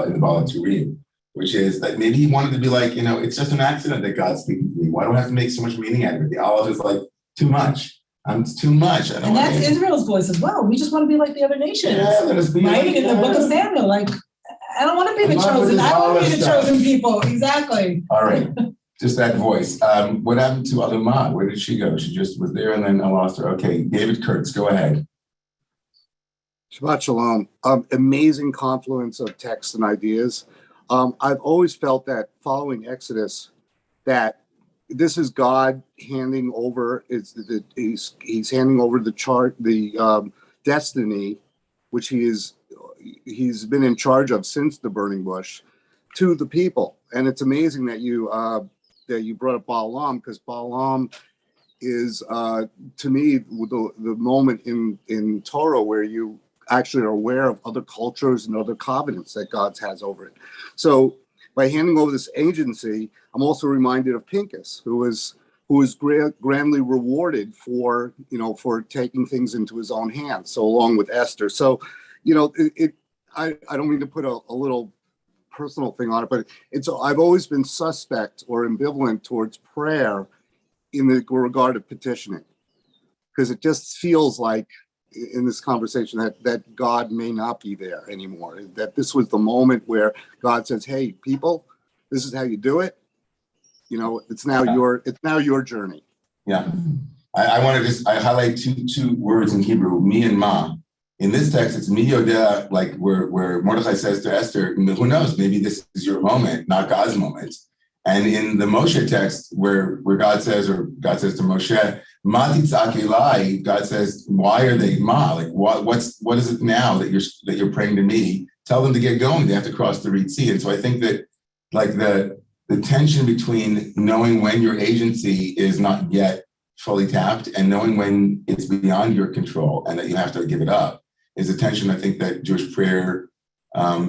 in the Bala Turim, which is that maybe he wanted to be like, it's just an accident that God's speaking to me. Why do I have to make so much meaning out of it? The Aleph is like too much. It's too much. And that's Israel's voice as well. We just want to be like the other nations. Yeah, let us be right? In the book of Samuel, like, I don't want to be the chosen. I want to be the chosen people. Exactly. All right. Just that voice. What happened to Aluma? Where did she go? She just was there and then I lost her. Okay, David Kurtz, go ahead. Shabbat Shalom. Amazing confluence of texts and ideas. I've always felt that following Exodus, that this is God handing over. He's handing over the destiny, which he's been in charge of since the burning bush, to the people. And it's amazing that you brought up Balaam, because Balaam is to me the moment in Torah where you actually are aware of other cultures and other covenants that God has over it. So by handing over this agency, I'm also reminded of Pincus, who was grandly rewarded for taking things into his own hands. So along with Esther. So, I don't mean to put a little personal thing on it, but I've always been suspect or ambivalent towards prayer in the regard of petitioning, because it just feels like in this conversation that God may not be there anymore, that this was the moment where God says, hey, people, this is how you do it. It's now your journey. Yeah. I want to I highlight two words in Hebrew, mi and ma. In this text, it's mi yodea, like where Mordechai says to Esther, who knows, maybe this is your moment, not God's moment. And in the Moshe text, where God says to Moshe, ma titzak elai, God says, why are they ma? Like what is it now that you're praying to me? Tell them to get going. They have to cross the Red Sea. And so I think that like the tension between knowing when your agency is not yet fully tapped and knowing when it's beyond your control and that you have to give it up is a tension I think that Jewish prayer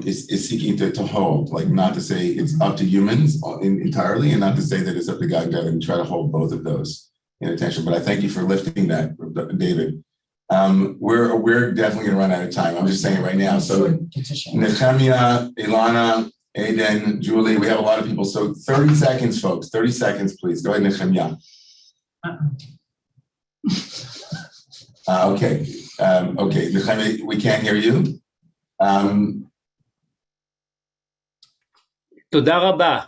is seeking to hold, like not to say it's up to humans entirely and not to say that it's up to God and try to hold both of those in attention. But I thank you for lifting that, David. We're definitely going to run out of time. I'm just saying it right now. So Nehemiah, Ilana, Aiden, Julie, we have a lot of people. So 30 seconds, folks. 30 seconds, please. Go ahead, Nehemiah. Okay. Okay, Nehemiah, we can't hear you. תודה רבה.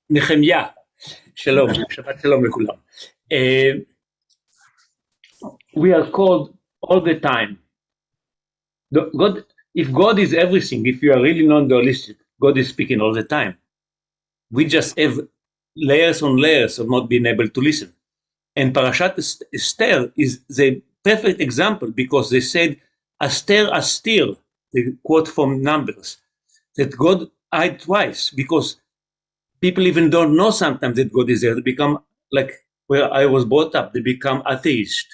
נחמיה. שלום, שבת שלום לכולם. We are called all the time. If God is everything, if you are really non-dualistic, God is speaking all the time. we just have layers on layers of not being able to listen. And Parashat Esther is the perfect example because they said, Aster, Astir, the quote from Numbers, that God hid twice because people even don't know sometimes that God is there. They become like where I was brought up, they become atheist.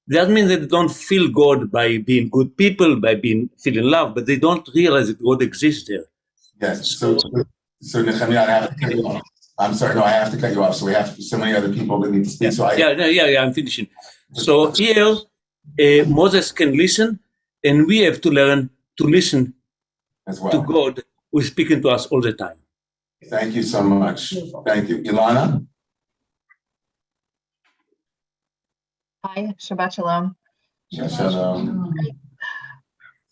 That means that they don't feel God by being good people, by feeling love, but they don't realize that God exists there. Yes, so Nehemiah, I have to cut you off. I'm sorry, no, I have to cut you off. So we have so many other people that need to speak. So I'm finishing. So here, Moses can listen, and we have to learn to listen as well to God who is speaking to us all the time. Thank you so much. Thank you. Ilana? Hi, Shabbat Shalom. Shalom.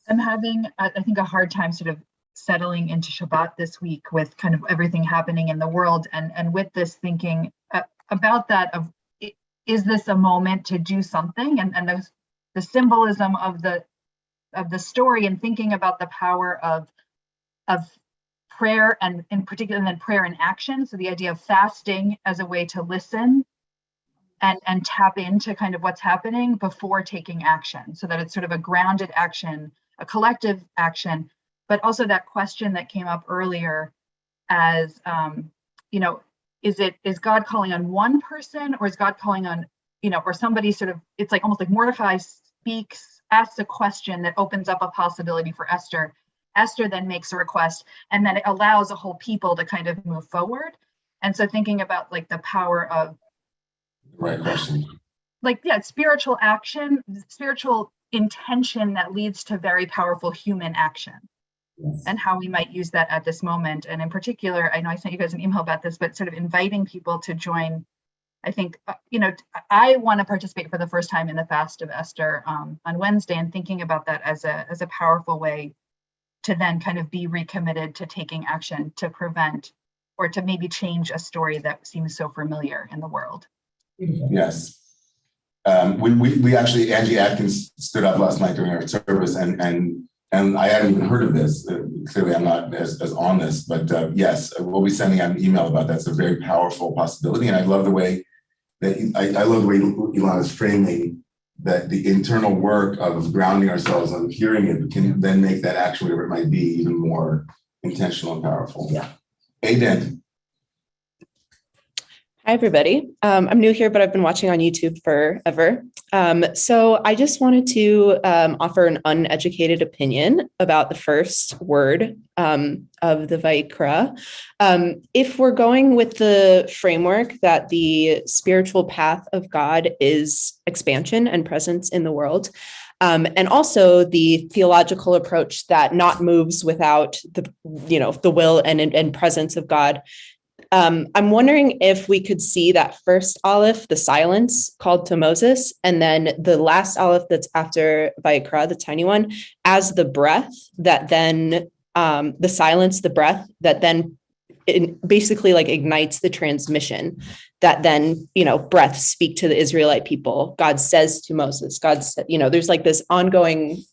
I'm having, I think, a hard time sort of settling into Shabbat this week with kind of everything happening in the world, and with this thinking about that of, is this a moment to do something? And the symbolism of the story, and thinking about the power of prayer, and in particular, and then prayer in action. So the idea of fasting as a way to listen and tap into kind of what's happening before taking action, so that it's sort of a grounded action, a collective action, but also that question that came up earlier as, is God calling on one person, or is God calling on, or somebody sort of, it's like almost like Mordecai asks a question that opens up a possibility for Esther. Esther then makes a request, and then it allows a whole people to kind of move forward. And so thinking about like the power of, right question. Like, yeah, spiritual action, spiritual intention that leads to very powerful human action. Yes. And how we might use that at this moment. And in particular, I know I sent you guys an email about this, but sort of inviting people to join. I think, I want to participate for the first time in the fast of Esther on Wednesday, and thinking about that as a powerful way to then kind of be recommitted to taking action to prevent, or to maybe change a story that seems so familiar in the world. Yes. We actually, Angie Atkins stood up last night during our service, and I hadn't even heard of this. Clearly, I'm not as on this, but yes, we'll be sending out an email about that. It's a very powerful possibility, and I love the way that I love the way Ilana is framing that the internal work of grounding ourselves on hearing it can then make that action, whatever it might be, even more intentional and powerful. Yeah. Aiden. Hi, everybody. I'm new here, but I've been watching on YouTube forever. So I just wanted to offer an uneducated opinion about the first word of the Vayikra. If we're going with the framework that the spiritual path of God is expansion and presence in the world, and also the theological approach that not moves without the will and presence of God. I'm wondering if we could see that first aleph, the silence called to Moses, and then the last aleph that's after Vayikra, the tiny one, as the breath that then, the silence, the breath that then basically like ignites the transmission that then, breaths speak to the Israelite people. God says to Moses, God said, there's like this ongoing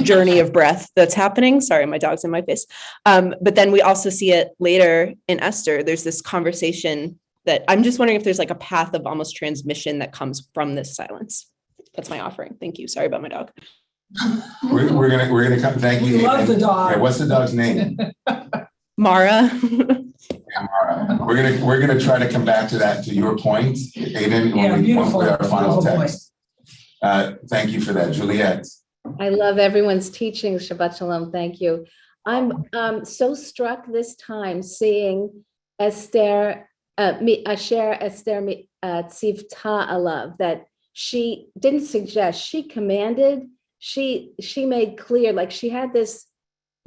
journey of breath that's happening. Sorry, my dog's in my face. But then we also see it later in Esther. There's this conversation that I'm just wondering if there's like a path of almost transmission that comes from this silence. That's my offering. Thank you. Sorry about my dog. We're gonna come. Thank you. We love the dog. Yeah, what's the dog's name? Mara. Yeah, Mara. We're gonna try to come back to that, to your point, Aiden, when we come with our final text. Thank you for that, Juliet. I love everyone's teaching. Shabbat Shalom. Thank you. I'm so struck this time seeing Esther, Asher Esther Tzivta Alav, that she didn't suggest, she commanded, she made clear, like she had this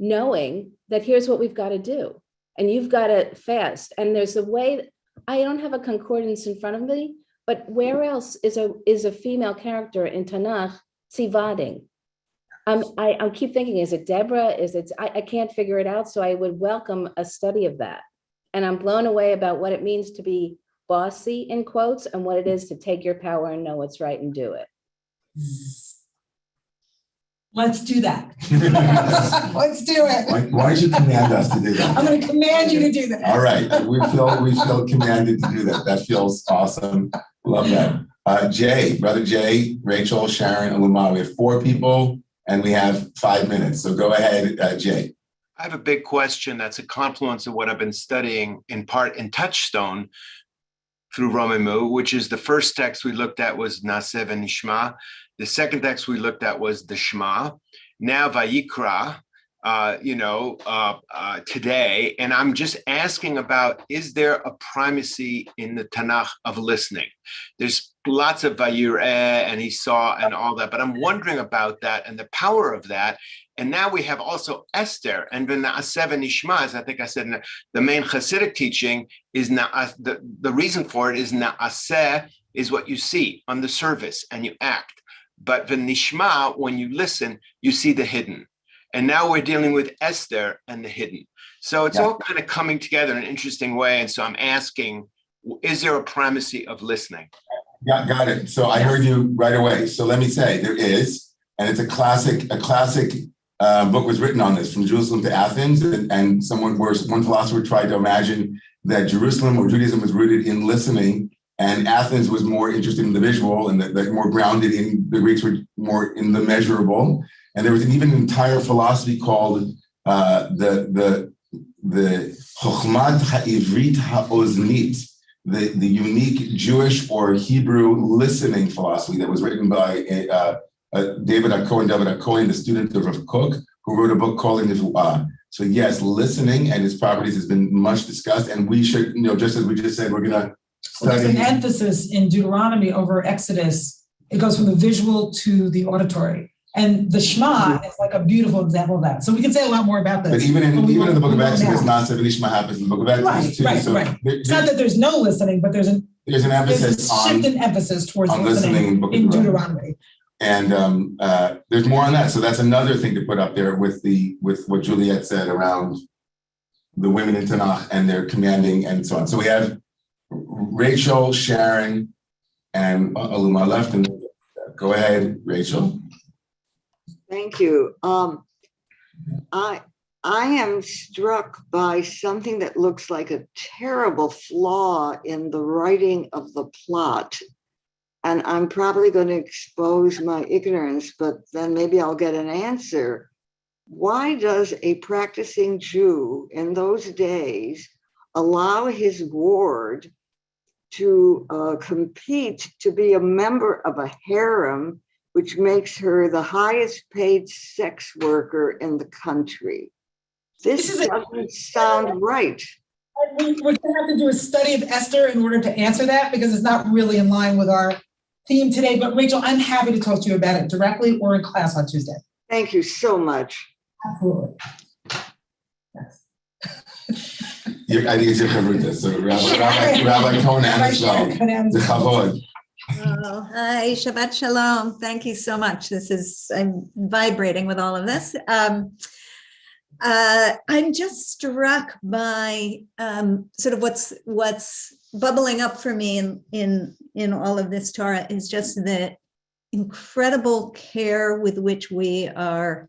knowing that here's what we've got to do. And you've got to fast. And there's a way, I don't have a concordance in front of me, but where else is a female character in Tanakh tzivading? I keep thinking, is it Deborah? I can't figure it out. So I would welcome a study of that. And I'm blown away about what it means to be bossy, in quotes, and what it is to take your power and know what's right and do it. Let's do that. Let's do it. Why don't you command us to do that? I'm going to command you to do that. All right, we feel commanded to do that. That feels awesome. Love that. Jay, brother Jay, Rachel, Sharon, Aluma. We have 4 people and we have 5 minutes. So go ahead, Jay. I have a big question that's a confluence of what I've been studying in part in Touchstone through Romemu, which is the first text we looked at was Naseh v'Nishma. The second text we looked at was the Shema. Now Vayikra, today. And I'm just asking about, is there a primacy in the Tanakh of listening? There's lots of Vayireh and he saw and all that, but I'm wondering about that and the power of that. And now we have also Esther and V'na'aseh v'nishma, as I think I said, the main Hasidic teaching is the reason for it is Na'aseh is what you see on the surface and you act. But v'nishma, when you listen, you see the hidden. And now we're dealing with Esther and the hidden. So it's all kind of coming together in an interesting way. And so I'm asking, is there a primacy of listening? Got it. So I heard you right away. So let me say there is, and it's a classic book was written on this, From Jerusalem to Athens, and one philosopher tried to imagine that Jerusalem or Judaism was rooted in listening, and Athens was more interested in the visual, and that more grounded in the Greeks were more in the measurable. And there was even an entire philosophy called the Chokhmat Ha'ivrit Ha'oznit, the unique Jewish or Hebrew listening philosophy that was written by David HaKohen, the student of Rav Kook, who wrote a book called Nevuah. So yes, listening and its properties has been much discussed, and we should, just as we just said, we're going to study. There's an emphasis in Deuteronomy over Exodus. It goes from the visual to the auditory. And the Shema is like a beautiful example of that. So we can say a lot more about this. But even in the book of Exodus, Naseh v'Nishma happens in the book of Exodus too. Right. So It's not that there's no listening, but there's an emphasis shift in emphasis towards on listening in Deuteronomy. And there's more on that. So that's another thing to put up there with what Juliet said around the women in Tanakh and their commanding and so on. So we have Rachel, Sharon, and Aluma left. And go ahead, Rachel. Thank you. I am struck by something that looks like a terrible flaw in the writing of the plot. And I'm probably going to expose my ignorance, but then maybe I'll get an answer. Why does a practicing Jew in those days allow his ward to compete to be a member of a harem, which makes her the highest paid sex worker in the country? This doesn't sound right. We're going to have to do a study of Esther in order to answer that, because it's not really in line with our theme today. But Rachel, I'm happy to talk to you about it directly or in class on Tuesday. Thank you so much. Absolutely. Yes. I think it's your chavruta. So Rabbi Cohen as well. The chavod. Oh, hi, Shabbat Shalom. Thank you so much. I'm vibrating with all of this. I'm just struck by sort of what's bubbling up for me in all of this Torah is just the incredible care with which we are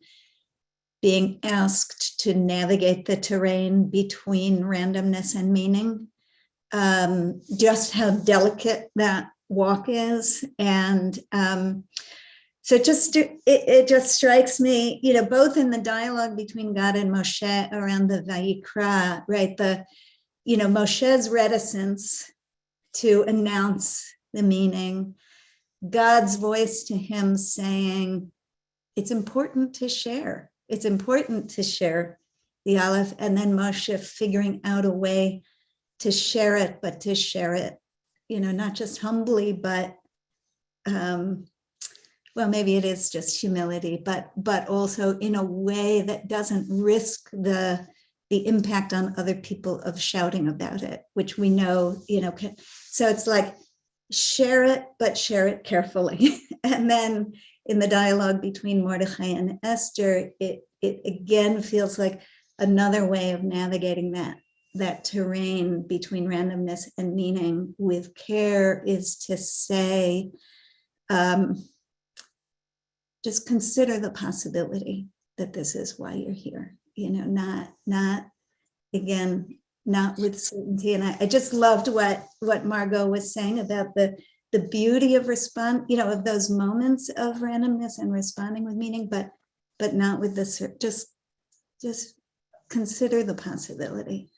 being asked to navigate the terrain between randomness and meaning. Just how delicate that walk is. And so it just strikes me, both in the dialogue between God and Moshe around the Vayikra, right? Moshe's reticence to announce the meaning, God's voice to him saying, it's important to share. It's important to share the Aleph, and then Moshe figuring out a way to share it, but to share it, not just humbly, but maybe it is just humility, but also in a way that doesn't risk the impact on other people of shouting about it, which we know, so it's like, share it, but share it carefully. And then in the dialogue between Mordechai and Esther, it again feels like another way of navigating that terrain between randomness and meaning with care is to say, just consider the possibility that this is why you're here, not again, not with certainty. And I just loved what Margot was saying about the beauty of of those moments of randomness and responding with meaning, but not with just consider the possibility.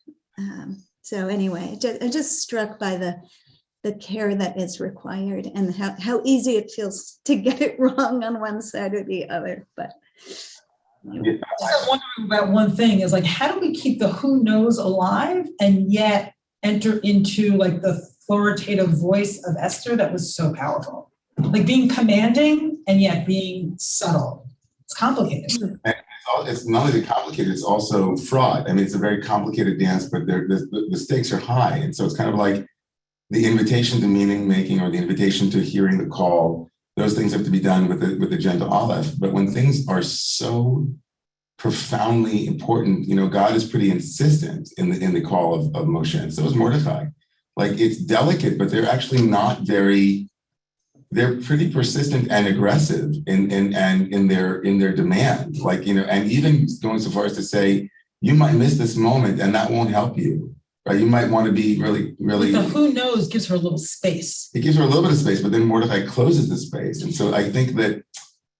So anyway, I'm just struck by the care that is required and how easy it feels to get it wrong on one side or the other. But anyway. I'm wondering about one thing is like, how do we keep the who knows alive and yet enter into like the authoritative voice of Esther that was so powerful? Like being commanding and yet being subtle. It's complicated. It's not only complicated, it's also fraught. I mean, it's a very complicated dance, but the stakes are high. And so it's kind of like the invitation to meaning making or the invitation to hearing the call. Those things have to be done with the gentle Aleph. But when things are so profoundly important, God is pretty insistent in the call of Moshe. And so is Mordechai. Like it's delicate, but they're actually not they're pretty persistent and aggressive in their demand. Like, and even going so far as to say, you might miss this moment and that won't help you. Right? You might want to be really, really. But the who knows gives her a little space. It gives her a little bit of space, but then Mordechai closes the space. And so I think that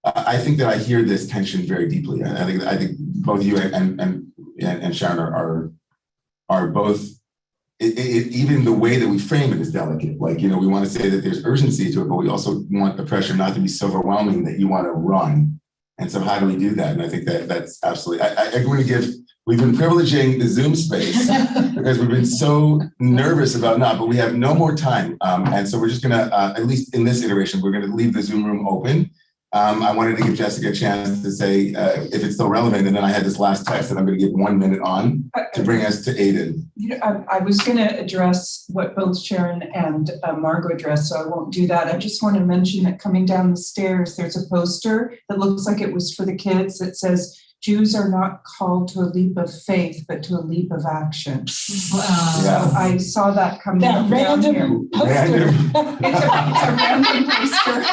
I hear this tension very deeply. I think both you and Sharon are both. Even the way that we frame it is delicate. Like, we want to say that there's urgency to it, but we also want the pressure not to be so overwhelming that you want to run. And so how do we do that? And I think that's absolutely, we've been privileging the Zoom space because we've been so nervous about but we have no more time. And so we're just going to, at least in this iteration, we're going to leave the Zoom room open. I wanted to give Jessica a chance to say if it's still relevant, and then I had this last text that I'm going to give 1 minute on to bring us to Aiden. I was going to address what both Sharon and Margot addressed, so I won't do that. I just want to mention that coming down the stairs, there's a poster that looks like it was for the kids that says, Jews are not called to a leap of faith, but to a leap of action. Wow. So I saw that coming That down here. random poster. It's a random poster.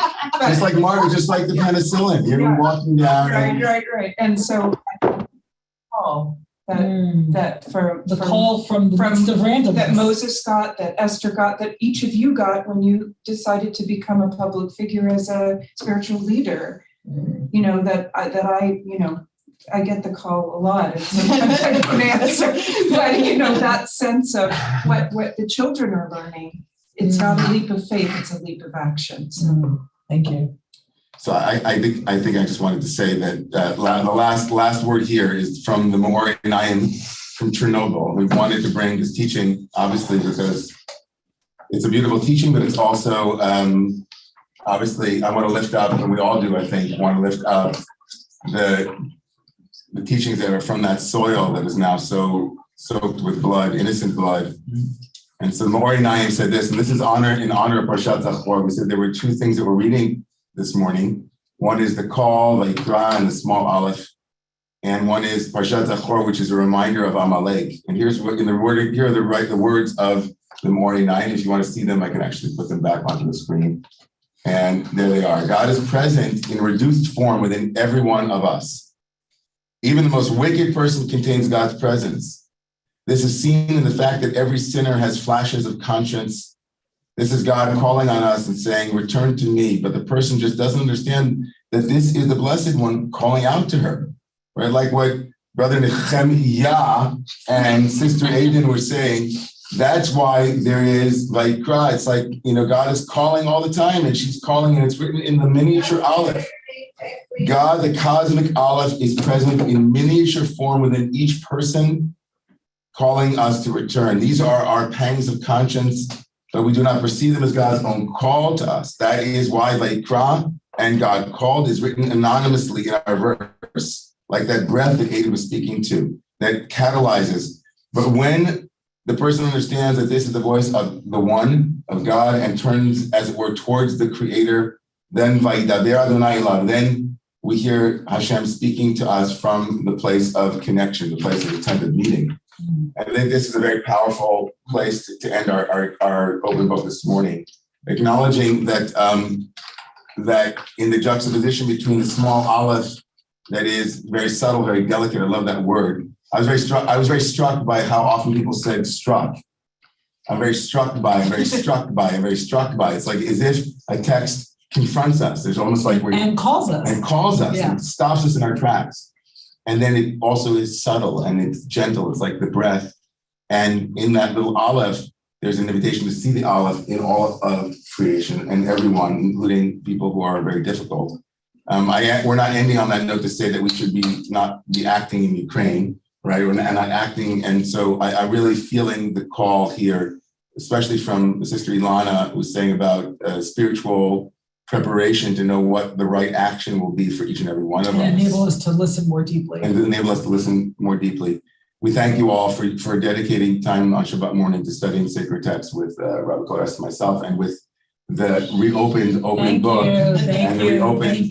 Just like Margaret, just like the penicillin. You're walking down. Right. And so call that from the call from the randomness that Moses got, that Esther got, that each of you got when you decided to become a public figure as a spiritual leader. I get the call a lot, and sometimes I don't answer. But that sense of what the children are learning, it's not a leap of faith; it's a leap of action. So, thank you. So I think I just wanted to say that the last word here is from the Mourner from Chernobyl. We wanted to bring this teaching, obviously, because it's a beautiful teaching, but it's also obviously I want to lift up, and we all do. I think want to lift up the teachings that are from that soil that is now so soaked with blood, innocent blood. And so Mourner said this, and this is in honor of Parshat Zachor. We said there were two things that we're reading this morning. One is the call, Vayikra, and the small aleph, and one is Parshat Zachor, which is a reminder of Amalek. And here are the words of the Mourner. If you want to see them, I can actually put them back onto the screen. And there they are. God is present in reduced form within every one of us. Even the most wicked person contains God's presence. This is seen in the fact that every sinner has flashes of conscience. This is God calling on us and saying, return to me. But the person just doesn't understand that this is the Blessed One calling out to her, right? Like what Brother Nehemiah and Sister Aiden were saying, that's why there is Vayikra. It's like, God is calling all the time, and she's calling, and it's written in the miniature Aleph. God, the cosmic Aleph, is present in miniature form within each person, calling us to return. These are our pangs of conscience, but we do not perceive them as God's own call to us. That is why Vayikra and God called is written anonymously in our verse, like that breath that Aiden was speaking to, that catalyzes. But when the person understands that this is the voice of the one, of God, and turns, as it were, towards the Creator, then Vayidaber Adonai Elav, then we hear Hashem speaking to us from the place of connection, the place of attended meeting. And I think this is a very powerful place to end our open book this morning, acknowledging that that in the juxtaposition between the small aleph that is very subtle, very delicate, I love that word. I was very struck by how often people said struck. I'm very struck by, I'm very struck by, I'm very struck by. It's like as if a text confronts us. There's almost like we're And calls us. Yeah. And stops us in our tracks. And then it also is subtle and it's gentle. It's like the breath. And in that little aleph, there's an invitation to see the aleph in all of creation and everyone, including people who are very difficult. We're not ending on that note to say that we should not be acting in Ukraine, right? We're not acting. And so I'm really feeling the call here, especially from Sister Ilana, who was saying about spiritual preparation to know what the right action will be for each and every one of us. And enable us to listen more deeply. And to enable us to listen more deeply. We thank you all for dedicating time on Shabbat morning to studying sacred texts with Rabbi Kodesh and myself, and with the reopened book. Thank you. And the reopened